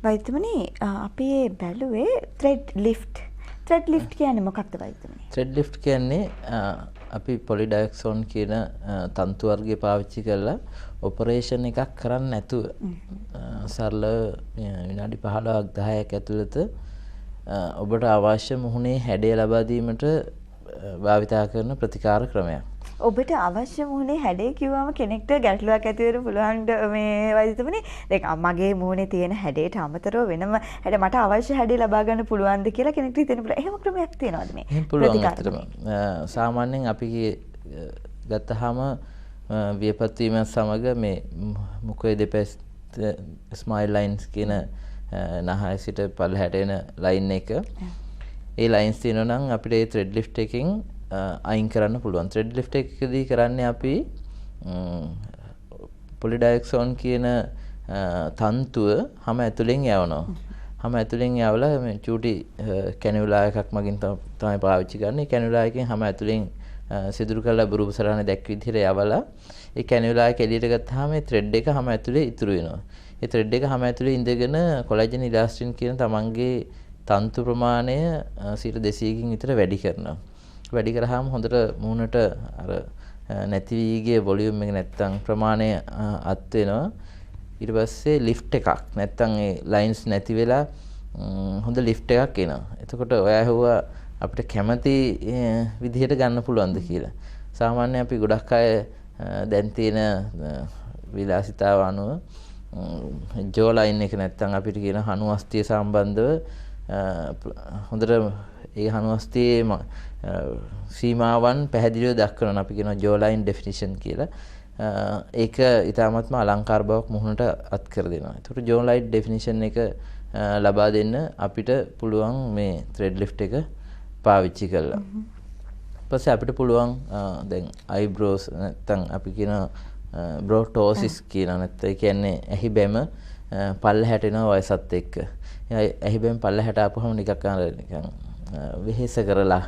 වෛද්‍යතුමනි අපි බැලුවේ ත්‍රෙඩ් ලිෆ්ට් කියන්නේ මොකක්ද වෛද්‍යතුමනි? ත්‍රෙඩ් ලිෆ්ට් කියන්නේ අපි පොලිඩයොක්සෝන් කියන තන්තු වර්ගය පාවිච්චි කරලා ඔපරේෂන් එකක් කරන්න නැතුව සරල විනාඩි 15ක් 10ක් ඇතුළත ඔබට අවශ්‍ය මුහුණේ හැඩය ලබා දීමට භාවිතා කරන ප්‍රතිකාර ක්‍රමයක්. ඔබට අවශ්‍ය මුහුණේ හැඩය කිව්වම කෙනෙක්ට ගැටලුවක් ඇති වෙන්න පුළුවන් මේ වෛද්‍යතුමනි. දැන් මගේ මුහුණේ තියෙන හැඩයට අමතරව වෙනම හැඩ මට අවශ්‍ය හැඩය ලබා ගන්න පුළුවන්ද කියලා කෙනෙක්ට හිතෙන්න පුළුවන්. එහෙම ක්‍රමයක් තියෙනවද මේ? එහෙම පුළුවන් අතරම. සාමාන්‍යයෙන් අපි ගත්තාම වියපත් වීම සමග මේ මුඛයේ දෙපැස් ස්මයිල් ලයින්ස් කියන නහය සිට පල්ලහැට එන ලයින් එක. ඒ ලයින්ස් තියෙනවා නම් අපිට ඒ ත්‍රෙඩ් ලිෆ්ට් එකකින් අයින් කරන්න පුළුවන්. ත්‍රෙඩ් ලිෆ්ට් එකකදී කරන්නේ අපි පොලිඩයොක්සෝන් කියන තන්තුව හැම ඇතුලෙන් යවනවා. හැම ඇතුලෙන් යවලා මේ චූටි කැනියුලා එකක් මගින් තමයි පාවිච්චි කරන්නේ. කැනියුලා එකෙන් හැම ඇතුලෙන් සිදුරු කරලා බුරුපු සරහනේ දැක් විදිහට යවලා ඒ කැනියුලා එක එළියට ගත්තාම මේ ත්‍රෙඩ් එක හැම ඇතුලේ ඉතුරු වෙනවා. ඒ ත්‍රෙඩ් එක හැම ඇතුලේ ඉඳගෙන කොලැජන් ඉලාස්ටින් කියන තමන්ගේ තන්තු ප්‍රමාණය 200කින් විතර වැඩි කරනවා. වැඩි කරාම හොඳට මූණට අර නැති වී ගිය වොලියුම් එක නැත්තම් ප්‍රමාණය අත් වෙනවා. ඊට පස්සේ ලිෆ්ට් එකක් නැත්තම් ඒ ලයින්ස් නැති වෙලා හොඳ ලිෆ්ට් එකක් එනවා. එතකොට ඔයා ඇහුවා අපිට කැමති විදිහට ගන්න පුළුවන්ද කියලා. සාමාන්‍යයෙන් අපි ගොඩක් අය දැන් තියෙන විලාසිතාව අනුව ජෝ ලයින් එක නැත්තම් අපිට කියන හනු අස්තිය සම්බන්ධව හොඳට ඒ හනු අස්තියේ සීමාවන් පැහැදිලිව දක්වනවා. අපි කියනවා ජෝ ලයින් ඩෙෆිනිෂන් කියලා. ඒක ඊටාත්ම අලංකාර බවක් මුහුණට අත් කර දෙනවා. ඒකට ජෝ ලයින් ඩෙෆිනිෂන් එක ලබා දෙන්න අපිට පුළුවන් මේ ත්‍රෙඩ් ලිෆ්ට් එක පාවිච්චි කරලා. ඊපස්සේ අපිට පුළුවන් දැන් අයිබ්‍රෝස් නැත්තම් අපි කියන බ්‍රෝටෝසිස් කියන නැත්නම් ඒ කියන්නේ ඇහි බැම පල්ලහැට එනවා වයසත් එක්ක. ඇහි බැම පල්ලහැට ආපුවම නිකන් වෙහෙස කරලා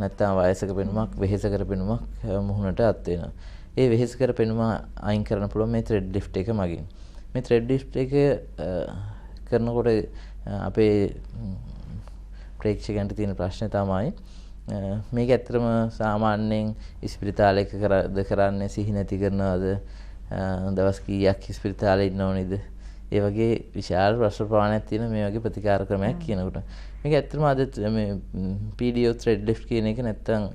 නැත්තම් වයසක පෙනුමක් වෙහෙස කර පෙනුමක් මුහුණට අත් වෙනවා. ඒ වෙහෙස කර පෙනුම අයින් කරන්න පුළුවන් මේ thread lift එක මගින්. මේ thread lift එක කරනකොට අපේ ප්‍රේක්ෂකයන්ට තියෙන ප්‍රශ්නේ තමයි මේක ඇත්තටම සාමාන්‍යයෙන් ඉස්පිරිතාලයක කරන්නේ සිහි නැති කරනවද දවස් කීයක් ඉස්පිරිතාලේ ඉන්න ඕනේද ඒ වගේ විශාල ප්‍රශ්න ප්‍රමාණයක් තියෙන මේ වගේ ප්‍රතිකාර ක්‍රමයක් කියනකොට මේක ඇත්තටම අද මේ PDO thread lift කියන එක නැත්තම්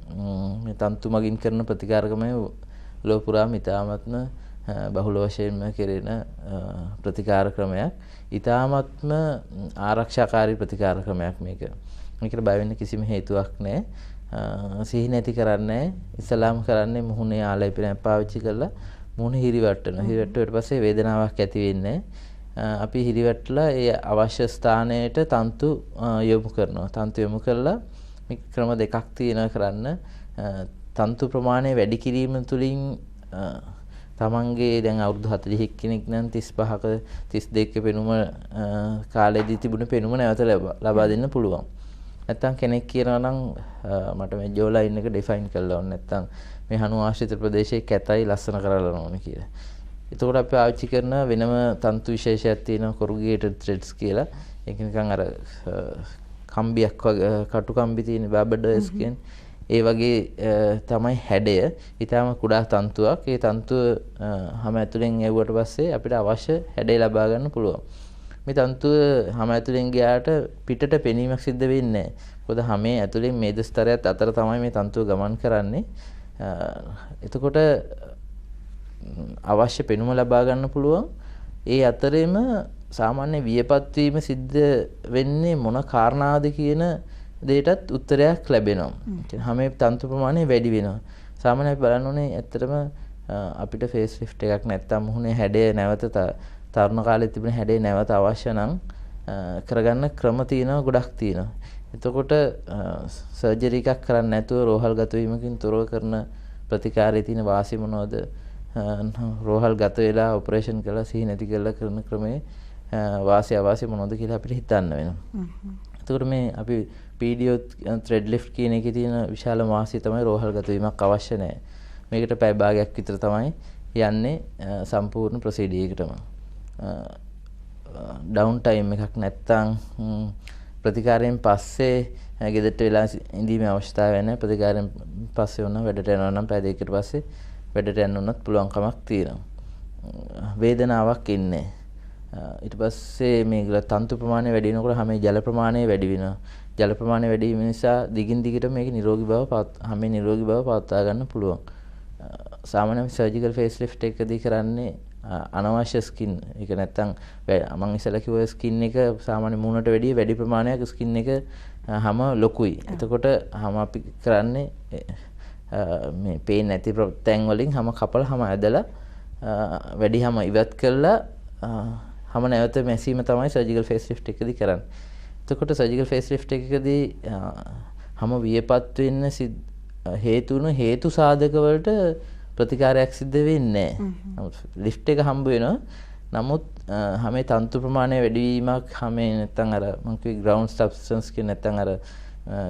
මේ තන්තු මගින් කරන ප්‍රතිකාර ක්‍රමය ලෝක පුරාම ඉතාමත්ම බහුල වශයෙන්ම කෙරෙන ප්‍රතිකාර ක්‍රමයක්. ඉතාමත්ම ආරක්ෂාකාරී ප්‍රතිකාර ක්‍රමයක් මේක. මේකට බය වෙන්න කිසිම හේතුවක් නැහැ. සිහි නැති කරන්නේ ඉස්ලාම් කරන්නේ මුහුණේ ආලේපනයක් පාවිච්චි කරලා මුහුණ හිරිවැටෙනවා. හිරිවැටුවට පස්සේ වේදනාවක් ඇති වෙන්නේ අපි හිරිවැටලා ඒ අවශ්‍ය ස්ථානයට තන්තු යොමු කරනවා. තන්තු යොමු කළා මේ ක්‍රම දෙකක් තියෙනවා කරන්න. තන්තු ප්‍රමාණය වැඩි කිරීම තුළින් තමන්ගේ දැන් අවුරුදු 40ක් කෙනෙක් නම් 35ක 32ක පෙනුම කාලෙදී තිබුණ පෙනුම නැවත ලබා දෙන්න පුළුවන්. නැත්තම් කෙනෙක් කියනවා නම් මට මේ ජෝ ලයින් එක ඩිෆයින් කරලා ඕන නැත්තම් මේ හනු ආශ්‍රිත ප්‍රදේශයේ කැතයි ලස්සන කරලා ඕන කියලා. එතකොට අපි පාවිච්චි කරන වෙනම තන්තු විශේෂයක් තියෙනවා corrugated threads කියලා. ඒක නිකන් අර කම්බියක් වගේ කටු කම්බි තියෙන බබඩර්ස් කියන්නේ ඒ වගේ තමයි හැඩය. ඊටම කුඩා තන්තුවක්. ඒ තන්තුව හැම ඇතුලෙන් යවුවට පස්සේ අපිට අවශ්‍ය හැඩය ලබා ගන්න පුළුවන්. මේ තන්තුව හැම ඇතුලෙන් ගියාට පිටට පෙනීමක් සිද්ධ වෙන්නේ නැහැ. මොකද හැමේ ඇතුලෙන් මේද ස්තරයත් අතර තමයි මේ තන්තුව ගමන් කරන්නේ. එතකොට අවශ්‍ය පෙනුම ලබා ගන්න පුළුවන්. ඒ අතරෙම සාමාන්‍ය වියපත් වීම සිද්ධ වෙන්නේ මොන කාරණාවද කියන දෙයටත් උත්තරයක් ලැබෙනවා. හැම තන්තු ප්‍රමාණය වැඩි වෙනවා. සාමාන්‍යයෙන් අපි බලන්න ඕනේ ඇත්තටම අපිට ෆේස් ලිෆ්ට් එකක් නැත්තම් මුහුණේ හැඩය නැවත තරුණ කාලේ තිබුණ හැඩය නැවත අවශ්‍ය නම් කරගන්න ක්‍රම තියෙනවා ගොඩක් තියෙනවා. එතකොට සර්ජරි එකක් කරන්නේ නැතුව රෝහල් ගත වීමකින් තොරව කරන ප්‍රතිකාරයේ තියෙන වාසි මොනවද? රෝහල් ගත වෙලා ඔපරේෂන් කළා සිහි නැති කරලා කරන ක්‍රමයේ වාසි අවාසි මොනවද කියලා අපිට හිතන්න වෙනවා. එතකොට මේ අපි PDO thread lift කියන එකේ තියෙන විශාල වාසිය තමයි රෝහල් ගත වීමක් අවශ්‍ය නැහැ. මේකට පැය භාගයක් විතර තමයි යන්නේ සම්පූර්ණ ප්‍රොසීඩියර් එකටම. ඩවුන් ටයිම් එකක් නැත්තම් ප්‍රතිකාරයෙන් පස්සේ ගෙදරට වෙලා ඉඳීමේ අවශ්‍යතාවය නැහැ. ප්‍රතිකාරයෙන් පස්සේ වුණා වැඩට යනවා නම් පැය දෙකකට පස්සේ වැඩට යන්න උනත් පුළුවන් කමක් තියෙනවා. වේදනාවක් ඉන්නේ. ඊට පස්සේ මේ තන්තු ප්‍රමාණය වැඩි වෙනකොට හැම ජල ප්‍රමාණය වැඩි වෙනවා. ජල ප්‍රමාණය වැඩි වීම නිසා දිගින් දිගට මේක නිරෝගී බව හැම නිරෝගී බව පවත්වා ගන්න පුළුවන්. සාමාන්‍යයෙන් සර්ජිකල් ෆේස් ලිෆ්ට් එකදී කරන්නේ අනවශ්‍ය ස්කින් ඒක නැත්තම් මම ඉස්සෙල්ලා කිව්ව ස්කින් එක සාමාන්‍ය මූණට වැඩිය වැඩි ප්‍රමාණයක් ස්කින් එක හැම ලොකුයි. එතකොට හැම අපි කරන්නේ මේ පේන් නැති තැන් වලින් හැම කපලා හැම ඇදලා වැඩි හැම ඉවත් කරලා හැම නැවත මැසීම තමයි සර්ජිකල් ෆේස් ලිෆ්ට් එකදී කරන්නේ. එතකොට සර්ජිකල් ෆේස් ලිෆ්ට් එකකදී හැම වියපත් වෙන්න හේතුණු හේතු සාධක වලට ප්‍රතිකාරයක් සිද්ධ වෙන්නේ නැහැ. ලිෆ්ට් එක හම්බ වෙනවා. නමුත් හැම තන්තු ප්‍රමාණය වැඩි වීමක් හැම නැත්තම් අර මම කිව්වේ ග්‍රවුන්ඩ් සබ්ස්ටන්ස් කියන නැත්තම් අර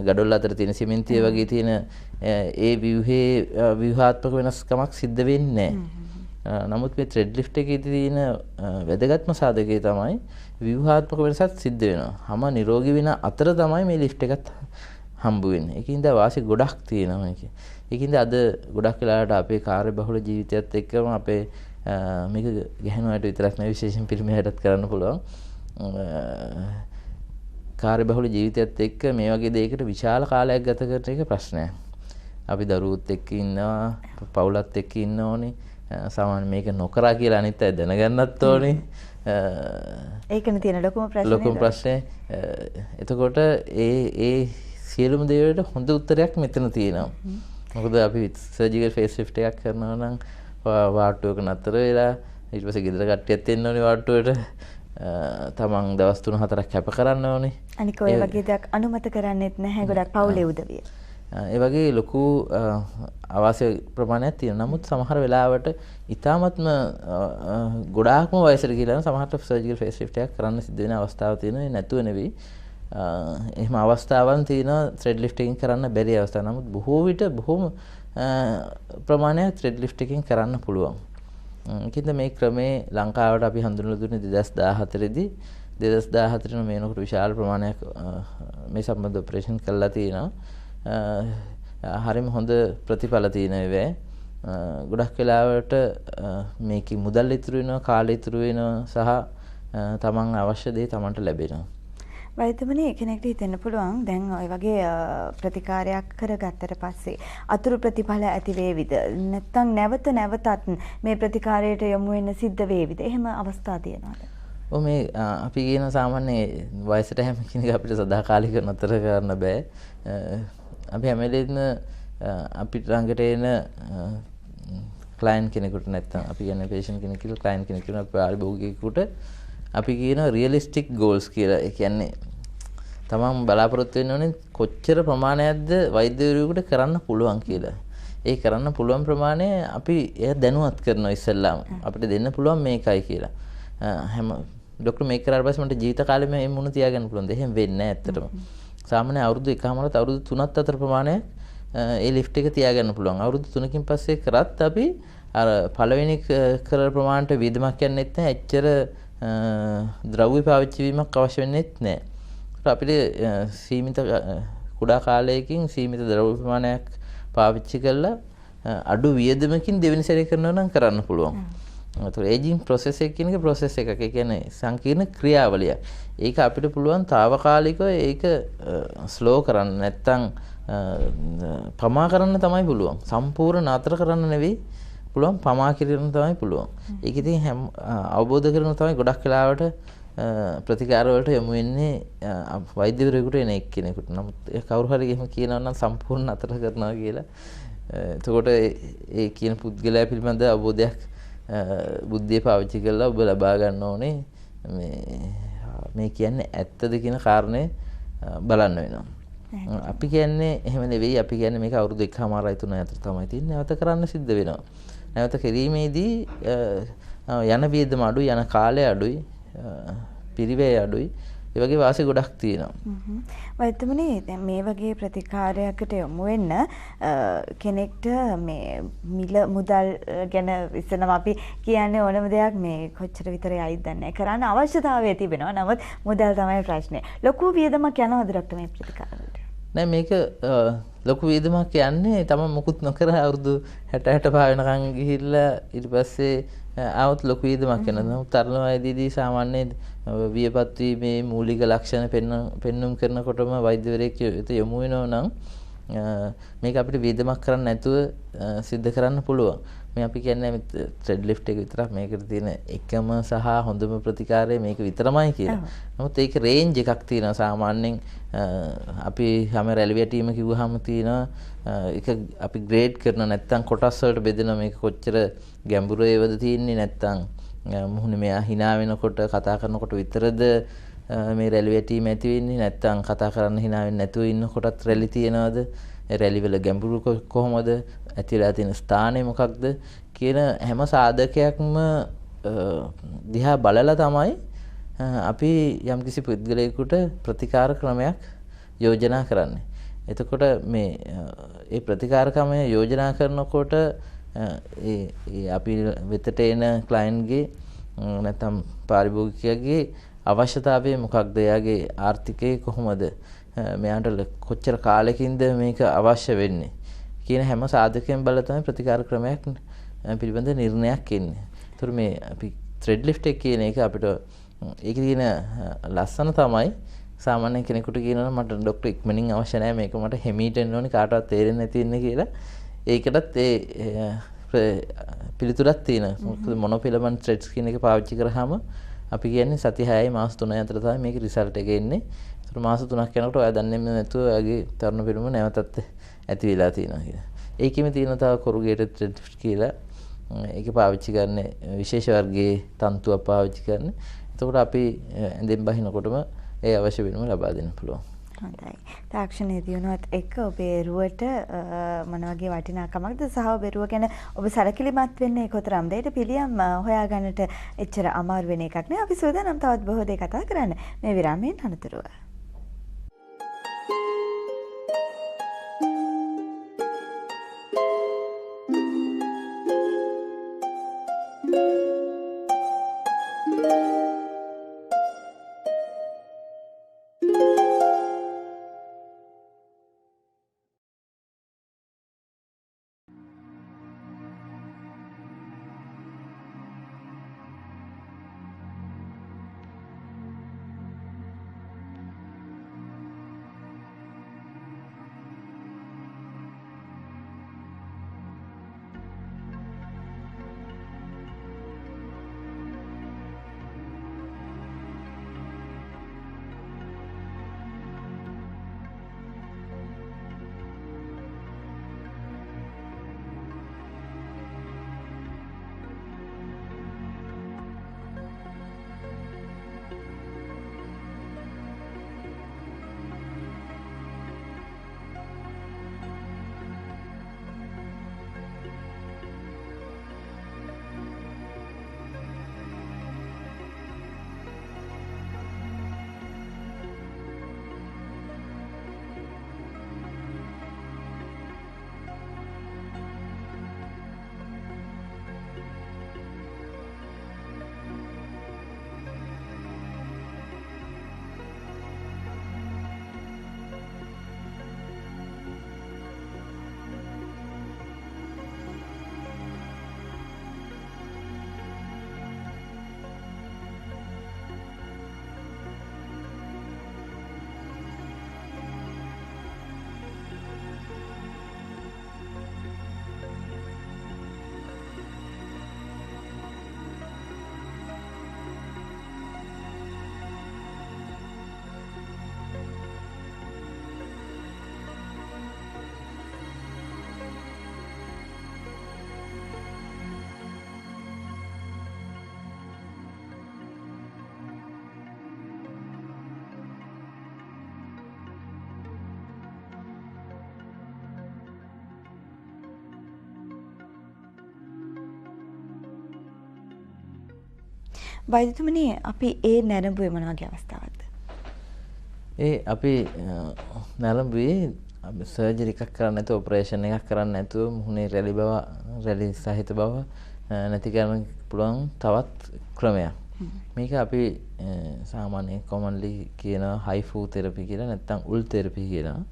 ගඩොල් අතර තියෙන සිමෙන්තිය වගේ තියෙන ඒ ව්‍යුහාත්මක වෙනස්කමක් සිද්ධ වෙන්නේ නැහැ. නමුත් මේ thread lift එකේ තියෙන වැදගත්ම සාධකය තමයි ව්‍යුහාත්මක වෙනසක් සිද්ධ වෙනවා. හැම නිරෝගී වෙන අතර තමයි මේ lift එකත් හම්බ වෙන්නේ. ඒකින්ද වාසි ගොඩක් තියෙනවා මේකේ. ඒකින්ද අද ගොඩක් වෙලාවට අපේ කාර්ය බහුල ජීවිතයත් එක්කම අපේ මේක ගැහණුවාට විතරක් නෙවෙයි විශේෂයෙන් පිරිමියාටත් කරන්න පුළුවන්. කාර්ය බහුල ජීවිතයත් එක්ක මේ වගේ දෙයකට විශාල කාලයක් ගත කරන එක ප්‍රශ්නයක්. අපි දරුවොත් එක්ක ඉන්නවා, පවුලත් එක්ක ඉන්න ඕනේ. සාමාන්‍ය මේක නොකරා කියලා අනිත් අය දැනගන්නත් ඕනේ. ඒකනේ තියෙන ලොකුම ප්‍රශ්නේ. එතකොට ඒ සියලුම දේවල්ට හොඳ උත්තරයක් මෙතන තියෙනවා. මොකද අපි සර්ජිකල් ෆේස් ලිෆ්ට් එකක් කරනවා නම් වාට්ටුවක නතර වෙලා ඊට පස්සේ ගෙදර කට්ටියත් එන්න ඕනේ වාට්ටුවට. තමන් දවස් 3-4ක් කැප කරන්න ඕනේ. අනික ඔය වගේ දෙයක් අනුමත කරන්නේත් නැහැ ගොඩක් පවුලේ උදවිය. ඒ වගේ ලොකු අවාසි ප්‍රමාණයක් තියෙනවා. නමුත් සමහර වෙලාවට ඊ타මත්ම ගොඩාක්ම වයසට ගිහලා සමහරට සර්ජිකල් ෆේස් ලිෆ්ට් එකක් කරන්න සිද්ධ වෙන අවස්ථාවක් තියෙනවා. ඒ නැතුව නෙවෙයි. එහෙම අවස්ථාවන් තියෙනවා thread lifting කරන්න බැරි අවස්ථා. නමුත් බොහෝ විට බොහොම ප්‍රමාණයක් thread lifting කරන්න පුළුවන්. ඒකින්ද මේ ක්‍රමේ ලංකාවට අපි හඳුන්වලා දුන්නේ 2014 දී 2014 මේ වෙනකොට විශාල ප්‍රමාණයක් මේ සම්බන්ධ ඔපරේෂන් කළා තියෙනවා. හරිම හොඳ ප්‍රතිඵල තියෙන ඒවා. ගොඩක් වෙලාවට මේකේ මුදල් ඉතුරු වෙනවා, කාලය ඉතුරු වෙනවා සහ තමන් අවශ්‍ය දේ තමන්ට ලැබෙනවා. වෛද්‍යමනි කෙනෙක්ට හිතෙන්න පුළුවන් දැන් ඔය වගේ ප්‍රතිකාරයක් කරගත්තට පස්සේ අතුරු ප්‍රතිඵල ඇති වේවිද? නැත්නම් නැවතත් මේ ප්‍රතිකාරයට යොමු වෙන්න සිද්ධ වේවිද? එහෙම අවස්ථා තියෙනවද? ඔව් මේ අපි කියන සාමාන්‍ය වයසට හැම කෙනෙක් අපිට සදාකාලික නතර කරන්න බෑ. අපි හැම වෙලේම අපිට ළඟට එන ක්ලයන්ට් කෙනෙකුට නැත්නම් අපි කියන්නේ patient කෙනෙක් කියලා ක්ලයන්ට් කෙනෙක් කියලා අපි පාරිභෝගිකයෙකුට අපි කියන රියලිස්ටික් ගෝල්ස් කියලා. ඒ කියන්නේ තමන් බලාපොරොත්තු වෙන්න ඕනේ කොච්චර ප්‍රමාණයක්ද වෛද්‍යවරයෙකුට කරන්න පුළුවන් කියලා. ඒ කරන්න පුළුවන් ප්‍රමාණය අපි එය දැනුවත් කරනවා ඉස්සෙල්ලාම. අපිට දෙන්න පුළුවන් මේකයි කියලා. හැම ડોක්ටර් මේක කරාට පස්සේ මට ජීවිත කාලෙම මේ මුණ තියාගන්න පුළුවන්ද? එහෙම වෙන්නේ නැහැ ඇත්තටම. සාමාන්‍ය අවුරුදු 1කමාරත් අවුරුදු 3ත් අතර ප්‍රමාණයක් ඒ ලිෆ්ට් එක තියාගන්න පුළුවන්. අවුරුදු 3කින් පස්සේ කරත් අපි අර පළවෙනි කරන ප්‍රමාණයට වියදමක් යන්නෙත් නැහැ. එච්චර ද්‍රව්‍ය පාවිච්චි වීමක් අවශ්‍ය වෙන්නේත් නැහැ. අපිට සීමිත කුඩා කාලයකින් සීමිත ද්‍රව්‍ය ප්‍රමාණයක් පාවිච්චි කරලා අඩු වියදමකින් දෙවෙනි සැරේ කරනවා නම් කරන්න පුළුවන්. ඒතර ඒජින් ප්‍රොසෙස් එක කියන එක ප්‍රොසෙස් එකක්. ඒ කියන්නේ සංකීර්ණ ක්‍රියාවලිය. ඒක අපිට පුළුවන් తాවකාලිකව ඒක ස්ලෝ කරන්න නැත්තම් පමා කරන්න තමයි පුළුවන්. සම්පූර්ණ නතර කරන්න නෙවෙයි පුළුවන්, පමා කිරීම තමයි පුළුවන්. ඒක ඉතින් හැම අවබෝධ කරගෙන තමයි ගොඩක් වෙලාවට ප්‍රතිකාර වලට යොමු වෙන්නේ වෛද්‍යවරයෙකුට එන එක්කෙනෙකුට. නමුත් කවුරු හරි එහෙම කියනවා නම් සම්පූර්ණ නතර කරනවා කියලා. එතකොට ඒ කියන පුද්ගලයා පිළිබඳ අවබෝධයක් බුද්ධිය පාවිච්චි කරලා ඔබ ලබා ගන්න ඕනේ. මේ කියන්නේ ඇත්තද කියන කාරණේ බලන්න වෙනවා. අපි කියන්නේ එහෙම නෙවෙයි. අපි කියන්නේ මේක අවුරුදු 1කමාරයි 3යි අතර තමයි තියෙන්නේ. නැවත කරන්න සිද්ධ වෙනවා. නැවත කිරීමේදී යන වියදම අඩුයි, යන කාලය අඩුයි, පිරිවැය අඩුයි. ඒ වගේ වාසි ගොඩක් තියෙනවා. වෛද්‍යමනි දැන් මේ වගේ ප්‍රතිකාරයකට යොමු වෙන්න කෙනෙක්ට මේ මිල මුදල් ගැන ඉස්සෙල්ලාම අපි කියන්නේ ඕනම දෙයක් මේ කොච්චර විතර යයිද දන්නේ කරන්න අවශ්‍යතාවය තිබෙනවා. නමුත් මුදල් තමයි ප්‍රශ්නේ. ලොකු වියදමක් යනවද ડોක්ටර් මේ ප්‍රතිකාරවලට? නෑ මේක ලොකු වියදමක් යන්නේ තමයි මුකුත් නොකර අවුරුදු 60 වෙනකන් ගිහිල්ලා ඊට පස්සේ ආවොත් ලොකු වියදමක් යනවා. නමුත් තරුණ වයසේදී සාමාන්‍යයෙන් වියපත් වීමේ මූලික ලක්ෂණ පෙන්වුම් කරනකොටම වෛද්‍යවරයෙක් යොමු වෙනවා නම් මේක අපිට වියදමක් කරන්න නැතුව සිද්ධ කරන්න පුළුවන්. මේ අපි කියන්නේ thread lift එක විතරක් මේකට තියෙන එකම සහ හොඳම ප්‍රතිකාරය මේක විතරමයි කියලා. නමුත් ඒක රේන්ජ් එකක් තියෙනවා. සාමාන්‍යයෙන් අපි හැම රැලි වැටීම කිව්වහම තියෙනවා ඒක අපි ග්‍රේඩ් කරන නැත්නම් කොටස් වලට බෙදෙනවා. මේක කොච්චර ගැඹුරු ඒවද තියෙන්නේ නැත්නම් මුහුණ මෙයා hina වෙනකොට කතා කරනකොට විතරද මේ රැලි වැටීම ඇති වෙන්නේ නැත්නම් කතා කරන්න hina වෙන්නේ නැතුව ඉන්නකොටත් රැලි තියනවද? රැලි වල ගැඹුරු කොහොමද? ඇතිලා තියෙන ස්ථානය මොකක්ද කියන හැම සාධකයක්ම දිහා බලලා තමයි අපි යම්කිසි පුද්ගලයෙකුට ප්‍රතිකාර ක්‍රමයක් යෝජනා කරන්නේ. එතකොට මේ ප්‍රතිකාර ක්‍රමය යෝජනා කරනකොට අපි වෙතට එන ක්ලයන්ට්ගේ නැත්නම් පාරිභෝගිකයාගේ අවශ්‍යතාවය මොකක්ද? එයාගේ ආර්ථිකය කොහොමද? මෙයාට කොච්චර කාලෙකින්ද මේක අවශ්‍ය වෙන්නේ කියන හැම සාධකයෙන් බලලා තමයි ප්‍රතිකාර ක්‍රමයක් පිළිබඳ නිර්ණයක් එන්නේ. ඒතර මේ අපි thread lift එක කියන එක අපිට ඒකේ තියෙන ලස්සන තමයි සාමාන්‍ය කෙනෙකුට කියනවා මට ડોක්ටර් ඉක්මනින් අවශ්‍ය නැහැ මේක මට හිමීට එන්න ඕනේ කාටවත් තේරෙන්නේ නැති ඉන්නේ කියලා. ඒකටත් ඒ පිළිතුරක් තියෙනවා. මොකද මොනොෆිලමන්ට් threads කියන එක පාවිච්චි කරාම අපි කියන්නේ සති 6යි මාස 3යි අතර තමයි මේකේ රිසල්ට් එක එන්නේ. ඒතර මාස 3ක් යනකොට ඔයා දන්නේම නැතුව ඔයාගේ තරුණ පිළිම නැවතත් ඇති වෙලා තියෙනවා කියලා. ඒකෙම තියෙන තව කොරුගේටඩ් thread කියලා ඒක පාවිච්චි කරන්නේ විශේෂ වර්ගයේ තන්තුවක් පාවිච්චි කරන්නේ. එතකොට අපි ඇඳෙන් බහිනකොටම ඒ අවශ්‍ය වෙනම ලබා දෙන්න පුළුවන්. හොඳයි. තාක්ෂණයේ දිනුවත් එක්ක ඔබේ රුවට මොන වගේ වටිනාකමක්ද සහ ඔබේ රුව ගැන ඔබ සැලකිලිමත් වෙන්නේ කොතරම් දෙයට පිළියම් හොයාගන්නට එච්චර අමාරු වෙන එකක් නේ. අපි සූදානම් තවත් බොහෝ දේ කතා කරන්න මේ විරාමයෙන් අනතුරුව. වෛද්‍යතුමනි අපි ඒ නැරඹුවේ මොන වගේ අවස්ථාවක්ද? අපි නරඹුවේ සර්ජරි එකක් කරන්න නැතුව ඔපරේෂන් එකක් කරන්න නැතුව මුහුණේ රැලි සහිත බව නැති කරන්න පුළුවන් තවත් ක්‍රමයක්. මේක අපි සාමාන්‍යයෙන් කොමන්ලි කියන හයිෆූ තෙරපි කියලා නැත්නම් උල් තෙරපි කියලා.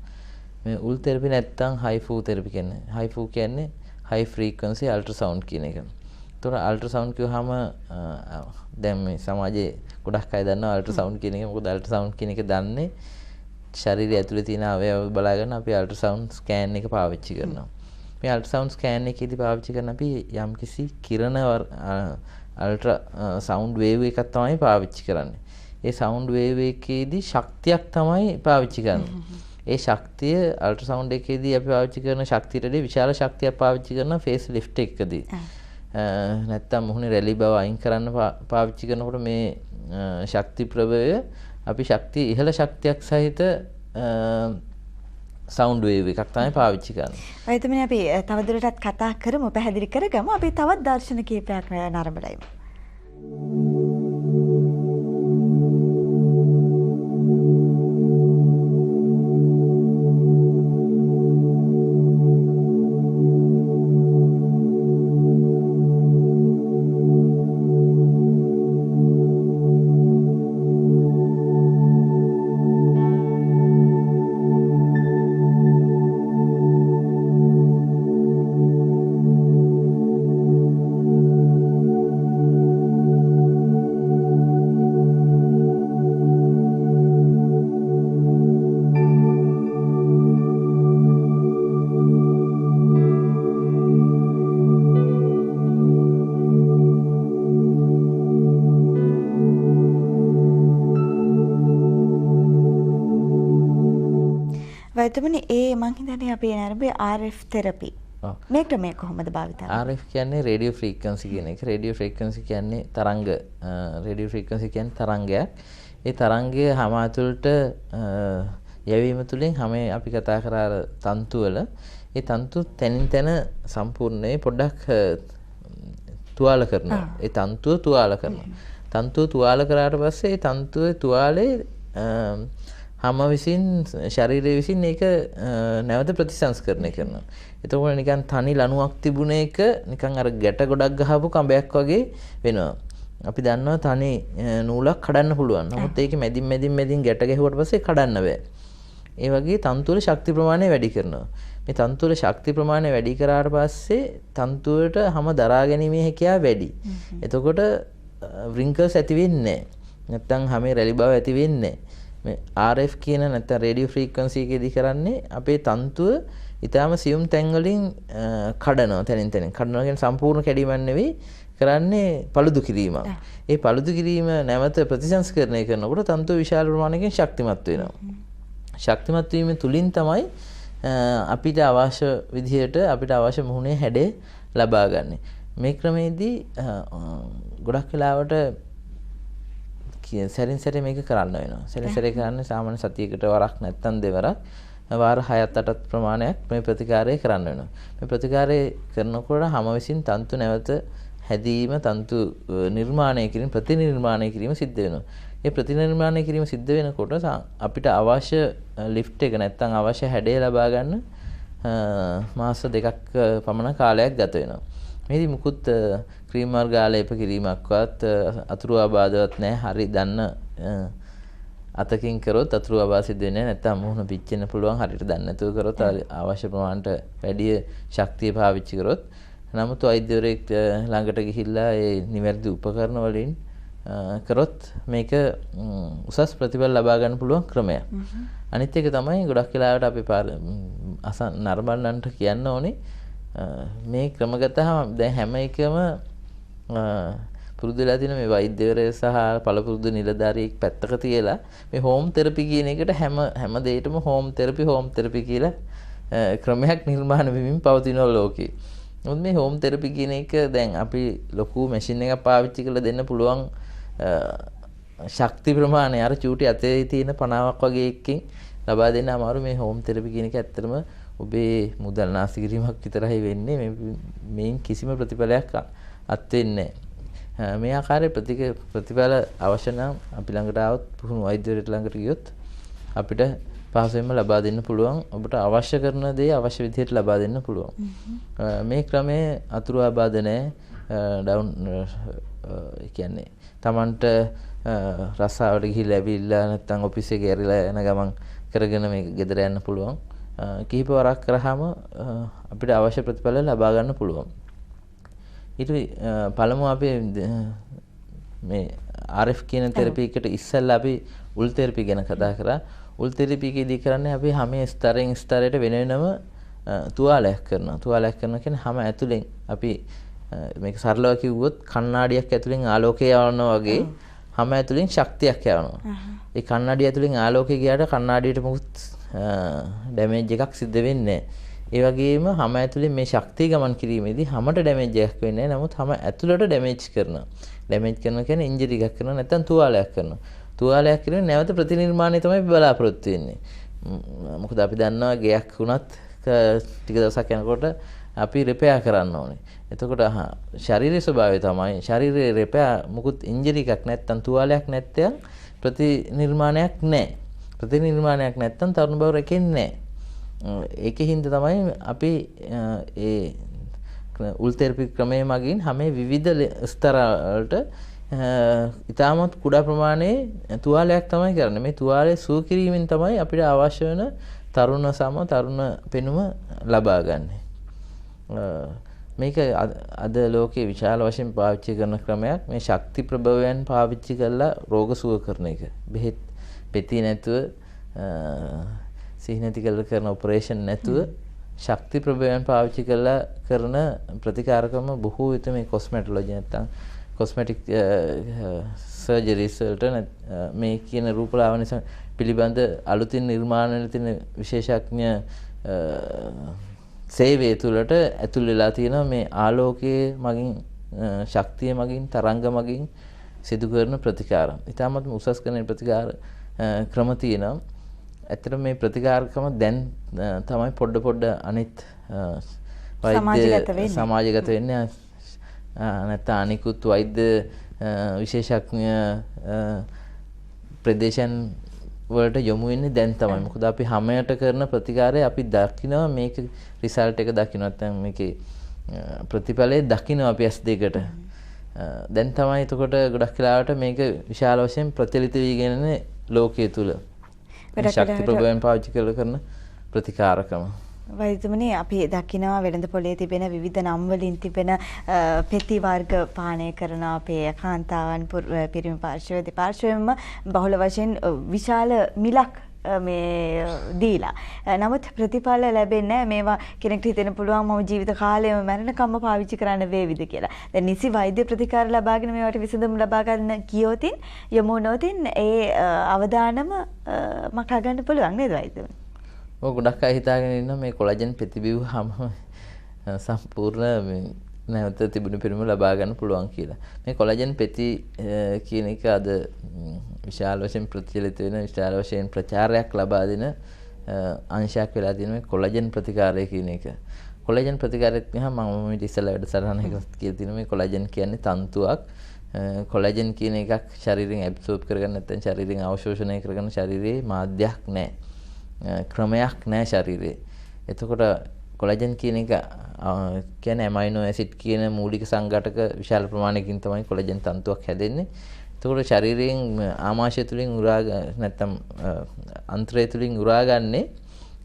මේ උල් තෙරපි නැත්නම් හයිෆූ තෙරපි කියන්නේ. හයිෆූ කියන්නේ හයි ෆ්‍රීකවන්සි අල්ට්‍රාසවුන්ඩ් කියන එක. ඒතකොට අල්ට්‍රාසවුන්ඩ් කිව්වහම දැන් මේ සමාජයේ ගොඩක් අය දන්නවා අල්ට්‍රාසවුන්ඩ් කියන එක. මොකද අල්ට්‍රාසවුන්ඩ් කියන එක දන්නේ ශරීරය ඇතුලේ තියෙන අවයව බලාගෙන අපි අල්ට්‍රාසවුන්ඩ් ස්කෑන් එක පාවිච්චි කරනවා. මේ අල්ට්‍රාසවුන්ඩ් ස්කෑන් එකේදී පාවිච්චි කරන අපි යම්කිසි කිරණ අල්ට්‍රා සවුන්ඩ් වේව් එකක් තමයි පාවිච්චි කරන්නේ. ඒ සවුන්ඩ් වේව් එකේදී ශක්තියක් තමයි පාවිච්චි කරන්නේ. ඒ ශක්තිය අල්ට්‍රාසවුන්ඩ් එකේදී අපි පාවිච්චි කරන ශක්තියටදී විශාල ශක්තියක් පාවිච්චි කරන ෆේස් ලිෆ්ට් එකකදී. නැත්තම් මුහුණේ රැලි බව අයින් කරන්න පාවිච්චි කරනකොට මේ ශක්ති ප්‍රභවය අපි ශක්තිය ඉහළ ශක්තියක් සහිත සවුන්ඩ් වේව් එකක් තමයි පාවිච්චි කරන්නේ. වෛද්‍යතුමනි අපි තවදුරටත් කතා කරමු, පැහැදිලි කරගමු. අපි තවත් දර්ශන කීපයක් නරඹලා ඉමු. වෛද්‍යතුමනි මං හිතන්නේ අපි නරඹේ RF තෙරපි. මේ ක්‍රමය කොහොමද භාවිත කරන්නේ? RF කියන්නේ රේඩියෝ ෆ්‍රීකවන්සි කියන එක. රේඩියෝ ෆ්‍රීකවන්සි කියන්නේ තරංග. රේඩියෝ ෆ්‍රීකවන්සි කියන්නේ තරංගයක්. ඒ තරංගය හැම ඇතුළට යැවීම තුළින් හැම අපි කතා කරා තන්තු වල ඒ තන්තු තැනින් තැන සම්පූර්ණයෙන් පොඩ්ඩක් තුවාල කරනවා. ඒ තන්තුව තුවාල කරනවා. තන්තුව තුවාල කරාට පස්සේ ඒ තන්තුවේ තුවාලේ හැම විසින් ශරීරය විසින් ඒක නැවත ප්‍රතිසංස්කරණය කරනවා. එතකොට නිකන් තනි ලණුවක් තිබුණ එක නිකන් අර ගැට ගොඩක් ගහපු කඹයක් වගේ වෙනවා. අපි දන්නවා තනි නූලක් කඩන්න පුළුවන්. නමුත් ඒකේ මැදින් ගැට ගැහුවට පස්සේ කඩන්න බෑ. ඒ වගේ තන්තු වල ශක්ති ප්‍රමාණය වැඩි කරනවා. මේ තන්තු වල ශක්ති ප්‍රමාණය වැඩි කරාට පස්සේ තන්තුවට හැම දරා ගැනීමේ හැකියාව වැඩි. එතකොට wrinkles ඇති වෙන්නේ නැහැ. නැත්තම් හැමේ රැලි බව ඇති වෙන්නේ නැහැ. මේ RF කියන නැත්නම් රේඩියෝ ෆ්‍රීකවන්සි එකේදී කරන්නේ අපේ තන්තුව ඊටාම සියුම් තැන් වලින් කඩනවා තැනින් කඩනවා කියන්නේ සම්පූර්ණ කැඩීමක් නෙවෙයි කරන්නේ පළුදු කිරීමක්. ඒ පළුදු කිරීම නැවත ප්‍රතිසංස්කරණය කරනකොට තන්තුව විශාල ප්‍රමාණයකින් ශක්තිමත් වෙනවා. ශක්තිමත් වීම තුලින් තමයි අපිට අවශ්‍ය විදිහට අපිට අවශ්‍ය මුහුණේ හැඩය ලබා ගන්න. මේ ක්‍රමේදී ගොඩක් වෙලාවට සැරින් සැරේ මේක කරන්න වෙනවා. සැරින් සැරේ කරන්නේ සාමාන්‍ය සතියකට වරක් නැත්නම් දෙවරක් වාර 6-8 ප්‍රමාණයක් මේ ප්‍රතිකාරය කරන්න වෙනවා. මේ ප්‍රතිකාරය කරනකොට හැම විසින් තන්තු නැවත හැදීම තන්තු නිර්මාණය කිරීම ප්‍රතිනිර්මාණය කිරීම සිද්ධ වෙනවා. මේ ප්‍රතිනිර්මාණය කිරීම සිද්ධ වෙනකොට අපිට අවශ්‍ය ලිෆ්ට් එක නැත්නම් අවශ්‍ය හැඩය ලබා ගන්න මාස 2ක් පමණ කාලයක් ගත වෙනවා. මේදී මුකුත් ක්‍රීම් වර්ග ආලේප කිරීමක්වත් අතුරු ආබාධවත් නැහැ. හරි දන්න අතකින් කරොත් අතුරු ආබාධ සිද්ධ වෙන්නේ නැහැ. නැත්නම් මුහුණ පිච්චෙන්න පුළුවන්. හරියට දන්නේ නැතුව කරොත් අවශ්‍ය ප්‍රමාණයට වැඩි ශක්තිය පාවිච්චි කරොත්. නමුත් වෛද්‍යවරයෙක් ළඟට ගිහිල්ලා ඒ නිවැරදි උපකරණ වලින් කරොත් මේක උසස් ප්‍රතිඵල ලබා ගන්න පුළුවන් ක්‍රමයක්. අනිත් එක තමයි ගොඩක් වෙලාවට අපි නරඹන්නන්ට කියන්න ඕනේ මේ ක්‍රම ගත්තාම දැන් හැම එකම පුරුදු වෙලා තියෙන මේ වෛද්‍යවරය සහ පළපුරුදු නිලධාරියෙක් පැත්තක තියලා මේ හෝම් තෙරපි කියන එකට හැම දෙයකටම හෝම් තෙරපි කියලා ක්‍රමයක් නිර්මාණය වෙමින් පවතින ලෝකේ. මොකද මේ හෝම් තෙරපි කියන එක දැන් අපි ලොකු මැෂින් එකක් පාවිච්චි කරලා දෙන්න පුළුවන් ශක්ති ප්‍රමාණය අර චූටි අතේ තියෙන පනාවක් වගේ එකකින් ලබා දෙන්න අමාරු. මේ හෝම් තෙරපි කියන එක ඇත්තටම ඔබේ මුදල් නාස්ති කිරීමක් විතරයි වෙන්නේ. මේන් කිසිම ප්‍රතිඵලයක් අත් වෙන්නේ නැහැ. මේ ආකාරයේ ප්‍රතිඵල අවශ්‍ය නම් අපි ළඟට આવොත් පුහුණු වෛද්‍යවරයෙක් ළඟට ගියොත් අපිට පහසුවෙන්ම ලබා දෙන්න පුළුවන්. ඔබට අවශ්‍ය කරන දේ අවශ්‍ය විදිහට ලබා දෙන්න පුළුවන්. මේ ක්‍රමයේ අතුරු ආබාධ නැහැ. ඩවුන් කියන්නේ Tamanට රස්සාවට ගිහිල්ලා ඇවිල්ලා නැත්නම් ඔෆිස් එකේ ඇරිලා යන ගමන් කරගෙන මේක ගෙදර යන්න පුළුවන්. කිහිප වරක් කරාම අපිට අවශ්‍ය ප්‍රතිඵල ලබා ගන්න පුළුවන්. ඊට පළමුව අපි මේ RF කියන තෙරපි එකට ඉස්සෙල්ලා අපි උල් තෙරපි ගැන කතා කරා. උල් තෙරපි එකේදී කරන්නේ අපි හැම ස්තරයෙන් ස්තරයට වෙන වෙනම තුවාලයක් කරනවා. තුවාලයක් කරනවා කියන්නේ හැම ඇතුලෙන් අපි මේක සරලව කිව්වොත් කණ්ණාඩියක් ඇතුලෙන් ආලෝකය යවනවා වගේ හැම ඇතුලෙන් ශක්තියක් යවනවා. ඒ කණ්ණාඩිය ඇතුලෙන් ආලෝකය ගියාට කණ්ණාඩියට මොකුත් ඩැමේජ් එකක් සිද්ධ වෙන්නේ නැහැ. ඒ වගේම හැම ඇතුලේ මේ ශක්තිය ගමන් කිරීමේදී හැමට ඩැමේජ් එකක් වෙන්නේ නැහැ. නමුත් හැම ඇතුලට ඩැමේජ් කරනවා. ඩැමේජ් කරනවා කියන්නේ ඉන්ජරි එකක් කරනවා නැත්නම් තුවාලයක් කරනවා. තුවාලයක් කිරීම නැවත ප්‍රතිනිර්මාණය තමයි බලාපොරොත්තු වෙන්නේ. මොකද අපි දන්නවා ගයක් වුණත් ටික දවසක් යනකොට අපි රිපෙයාර් කරන්න ඕනේ. එතකොට ශරීරයේ ස්වභාවය තමයි ශරීරයේ රිපෙයාර් මුකුත් ඉන්ජරි එකක් නැත්නම් තුවාලයක් නැත්නම් ප්‍රතිනිර්මාණයක් නැහැ. ප්‍රතිනිර්මාණයක් නැත්නම් තරුණ බව රැකෙන්නේ නැහැ. ඒකෙන් තමයි අපි ඒ උල් තෙරපි ක්‍රමයේ මගින් හැම විවිධ ස්තර වලට ඉතාමත් කුඩා ප්‍රමාණයේ තුවාලයක් තමයි කරන්නේ. මේ තුවාලය සුව කිරීමෙන් තමයි අපිට අවශ්‍ය වෙන තරුණ පෙනුම ලබා ගන්න. මේක අද ලෝකයේ විශාල වශයෙන් පාවිච්චි කරන ක්‍රමයක්. මේ ශක්ති ප්‍රභවයන් පාවිච්චි කරලා රෝග සුව කරන එක. බෙහෙත් පෙති නැතුව සිහිනති කරන ඔපරේෂන් නැතුව ශක්ති ප්‍රභවයන් පාවිච්චි කරලා කරන ප්‍රතිකාරකම බොහෝ විට මේ කොස්මැටොලොජි නැත්නම් කොස්මැටික් සර්ජරිස් වලට මේ කියන රූපලාවන්‍ය පිළිබඳ අලුතින් නිර්මාණය වෙන තියෙන විශේෂඥ සේවය තුළට ඇතුල් වෙලා තියෙනවා මේ ආලෝකයේ මගින් ශක්තිය මගින් තරංග මගින් සිදු කරන ප්‍රතිකාර. ඊටමත් උසස් කරන ප්‍රතිකාර ක්‍රම තියෙනවා. ඇත්තටම මේ ප්‍රතිකාරකම දැන් තමයි පොඩ අනිත් වෛද්‍ය සමාජගත වෙන්නේ. නැත්නම් අනිකුත් වෛද්‍ය විශේෂඥ ප්‍රදේශයන් වලට යොමු වෙන්නේ දැන් තමයි. මොකද අපි හැමයට කරන ප්‍රතිකාරය අපි දකිනවා මේක රිසල්ට් එක දකින්න නැත්නම් මේකේ ප්‍රතිඵලය දකින්න අපි S2කට. දැන් තමයි එතකොට ගොඩක් වෙලාවට මේක විශාල වශයෙන් ප්‍රචලිත වීගෙන ලෝකයේ තුල. ශක්ති ප්‍රභවයන් පාවිච්චි කරන ප්‍රතිකාරකම. වෛද්‍යමනේ අපි දකිනවා වෙළඳ පොලේ තිබෙන විවිධ නම් වලින් තිබෙන පෙති වර්ග පානය කරන අපේ කාන්තාවන් පිරිමි පාර්ශවය දෙපාර්ශවයෙන්ම බහුල වශයෙන් විශාල මිලක් මේ දීලා. නමුත් ප්‍රතිඵල ලැබෙන්නේ මේවා කෙනෙක්ට හිතෙන්න පුළුවන් මම ජීවිත කාලයම මරණකම්ම පාවිච්චි කරන්න වේවිද කියලා. දැන් නිසි වෛද්‍ය ප්‍රතිකාර ලබාගෙන මේවට විසඳුම් ලබා ගන්න ගියොතින් යමු නොතින් ඒ අවදානම මකා ගන්න පුළුවන් නේද වෛද්‍යමනේ? ඔය ගොඩක් අය හිතාගෙන ඉන්නවා මේ කොලාජන් ප්‍රතිබිව්වම සම්පූර්ණ නැවත තිබුණු පෙනුම ලබා ගන්න පුළුවන් කියලා. මේ කොලාජන් පෙති කියන එක අද විශාල වශයෙන් ප්‍රචලිත වෙන විශාල වශයෙන් ප්‍රචාරයක් ලබා දෙන අංශයක් වෙලා තියෙන මේ කොලාජන් ප්‍රතිකාරය කියන එක. කොලාජන් ප්‍රතිකාරයත් ගහම මම මේ ඉස්සෙල්ලා වැඩසටහනක කියලා තියෙන මේ කොලාජන් කියන්නේ තන්තුවක්. කොලාජන් කියන එකක් ශරීරයෙන් ඇබ්සෝබ් කරගන්න නැත්නම් ශරීරයෙන් අවශෝෂණය කරගන්න ශරීරයේ මාධ්‍යයක් නැහැ. ක්‍රමයක් නැහැ ශරීරයේ. එතකොට කොලාජන් කියන එක කියන්නේ ඇමයිනෝ ඇසිඩ් කියන මූලික සංඝටක විශාල ප්‍රමාණයකින් තමයි කොලාජන් තන්තුවක් හැදෙන්නේ. එතකොට ශරීරයෙන් ආමාශය තුලින් නැත්නම් අන්ත්‍රය තුලින් උරාගන්නේ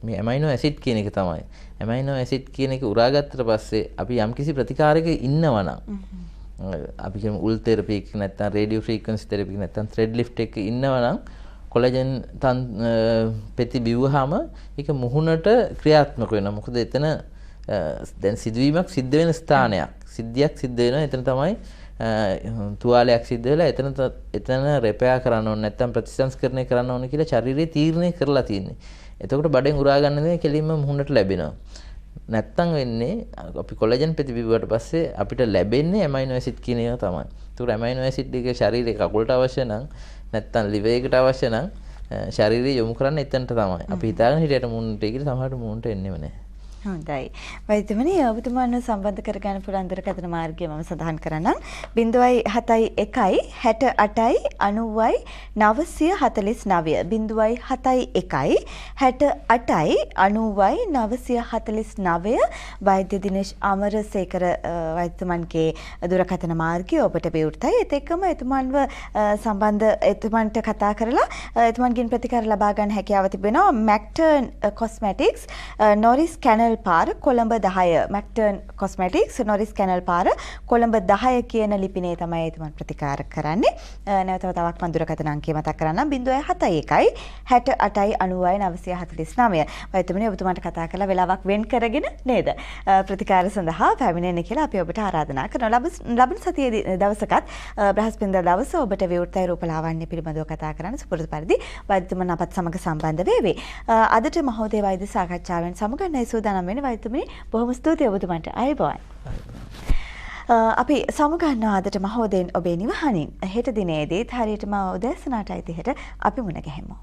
මේ ඇමයිනෝ ඇසිඩ් කියන එක තමයි. ඇමයිනෝ ඇසිඩ් කියන එක උරාගත්තට පස්සේ අපි යම්කිසි ප්‍රතිකාරයක ඉන්නවා නම් අපි කියමු උල් තෙරපි එක නැත්නම් රේඩියෝ ෆ්‍රීකවන්සි තෙරපි එක නැත්නම් ත්‍රෙඩ් ලිෆ්ට් එක ඉන්නවා නම් කොලාජන් පෙති බිව්වහම ඒක මුහුණට ක්‍රියාත්මක වෙනවා. මොකද එතන දැන් සිදුවීමක් සිද්ධ වෙන ස්ථානයක්. සිද්ධියක් සිද්ධ වෙනවා. එතන තමයි තුවාලයක් සිද්ධ වෙලා එතන රෙපෙයාර් කරන්න ඕනේ නැත්නම් ප්‍රතිසංස්කරණය කරන්න ඕනේ කියලා ශරීරය තීරණය කරලා තියෙන්නේ. එතකොට බඩෙන් උරා ගන්න දේ කෙලින්ම මුහුණට ලැබෙනවා. නැත්තම් වෙන්නේ අපි කොලාජන් පෙති බිව්වට පස්සේ අපිට ලැබෙන්නේ ඇමයිනෝ ඇසිඩ් කියන ඒවා තමයි. ඒකට ඇමයිනෝ ඇසිඩ් එක ශරීරයේ කකුලට අවශ්‍ය නම් නැත්තම් liver එකට අවශ්‍ය නම් ශරීරය යොමු කරන්න එතනට තමයි. අපි හිතාගෙන හිටියට මුහුණට කියලා සමහරට මුහුණට එන්නේම නැහැ. හොඳයි. වෛද්‍යමනි ඔබතුමාට සම්බන්ධ කරගන්න පුළුවන් දුරකථන මාර්ගය මම සඳහන් කරන්නම්. 071 68 90යි 949 071 68 90යි 949 වෛද්‍ය දිනේෂ් අමරසේකර වෛද්‍යතුමන්ගේ දුරකථන මාර්ගය ඔබට විවෘතයි. ඒත් එක්කම එතුමන්ව එතුමන්ට කතා කරලා එතුමන්ගෙන් ප්‍රතිකාර ලබා ගන්න හැකියාව තිබෙනවා. මැක්ටර්න් කොස්මැටික්ස් නොරිස් කැනල් පාර කොළඹ 10 මැක්ටර්න් කොස්මැටික්ස් නොරිස් කැනල් පාර කොළඹ 10 කියන ලිපිනේ තමයි එතුමන් ප්‍රතිකාර කරන්නේ. නැවත වතාවක් මම දුරකථන අංකය මතක් කරන්නම් 071 68 90යි 949. වෛද්‍යමනි ඔබතුමාට කතා කරලා වෙලාවක් වෙන් කරගෙන නේද ප්‍රතිකාර සඳහා පැමිණෙන්න කියලා අපි ඔබට ආරාධනා කරනවා. ලබන සතියේ දවසකත් බ්‍රහස්පතින්දා දවස ඔබට විවෘතයි රූපලාවන්‍ය පිළිබඳව කතා කරන්න සුපුරුදු පරිදි වෛද්‍යතුමන් අපත් සමග සම්බන්ධ වේවි. අදට මහෝදය වෛද්‍ය සාකච්ඡාවෙන් සමුගන්නයි සූදානම් වෙන්නේ. වෛද්‍යතුමනි බොහොම ස්තුතියි ඔබතුමන්ට. ආයුබෝවන්. අපි සමුගන්නවා අදට මහෝදයෙන් ඔබේ නිවහනින්. හෙට දිනේදීත් හරියටම උදෑසන 8:30ට අපි මුණ ගැහෙමු.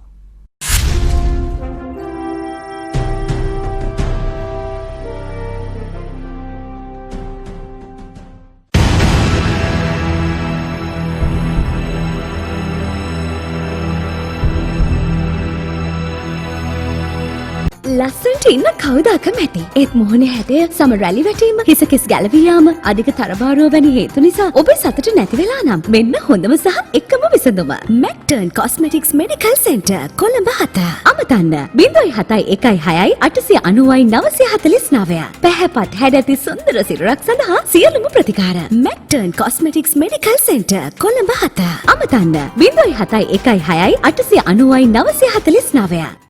ලස්සනට ඉන්න කවුද කැමති? ඒත් මොහොනේ හැටය සම රැලි වැටීම, හිස කෙස් ගැලවී යාම, අධික තරබාරුව වැනි හේතු නිසා ඔබේ සතුට නැති වෙලා නම් මෙන්න හොඳම සහ එකම විසඳුම. මැක්ටර්න් කොස්මැටික්ස් මෙඩිකල් සෙන්ටර් කොළඹ 7. අමතන්න 071 890යි 949. පැහැපත් හැඩැති සුන්දර සිරුරක් සඳහා සියලුම ප්‍රතිකාර. මැක්ටර්න් කොස්මැටික්ස් මෙඩිකල් සෙන්ටර් කොළඹ 7. අමතන්න 071 890යි 949.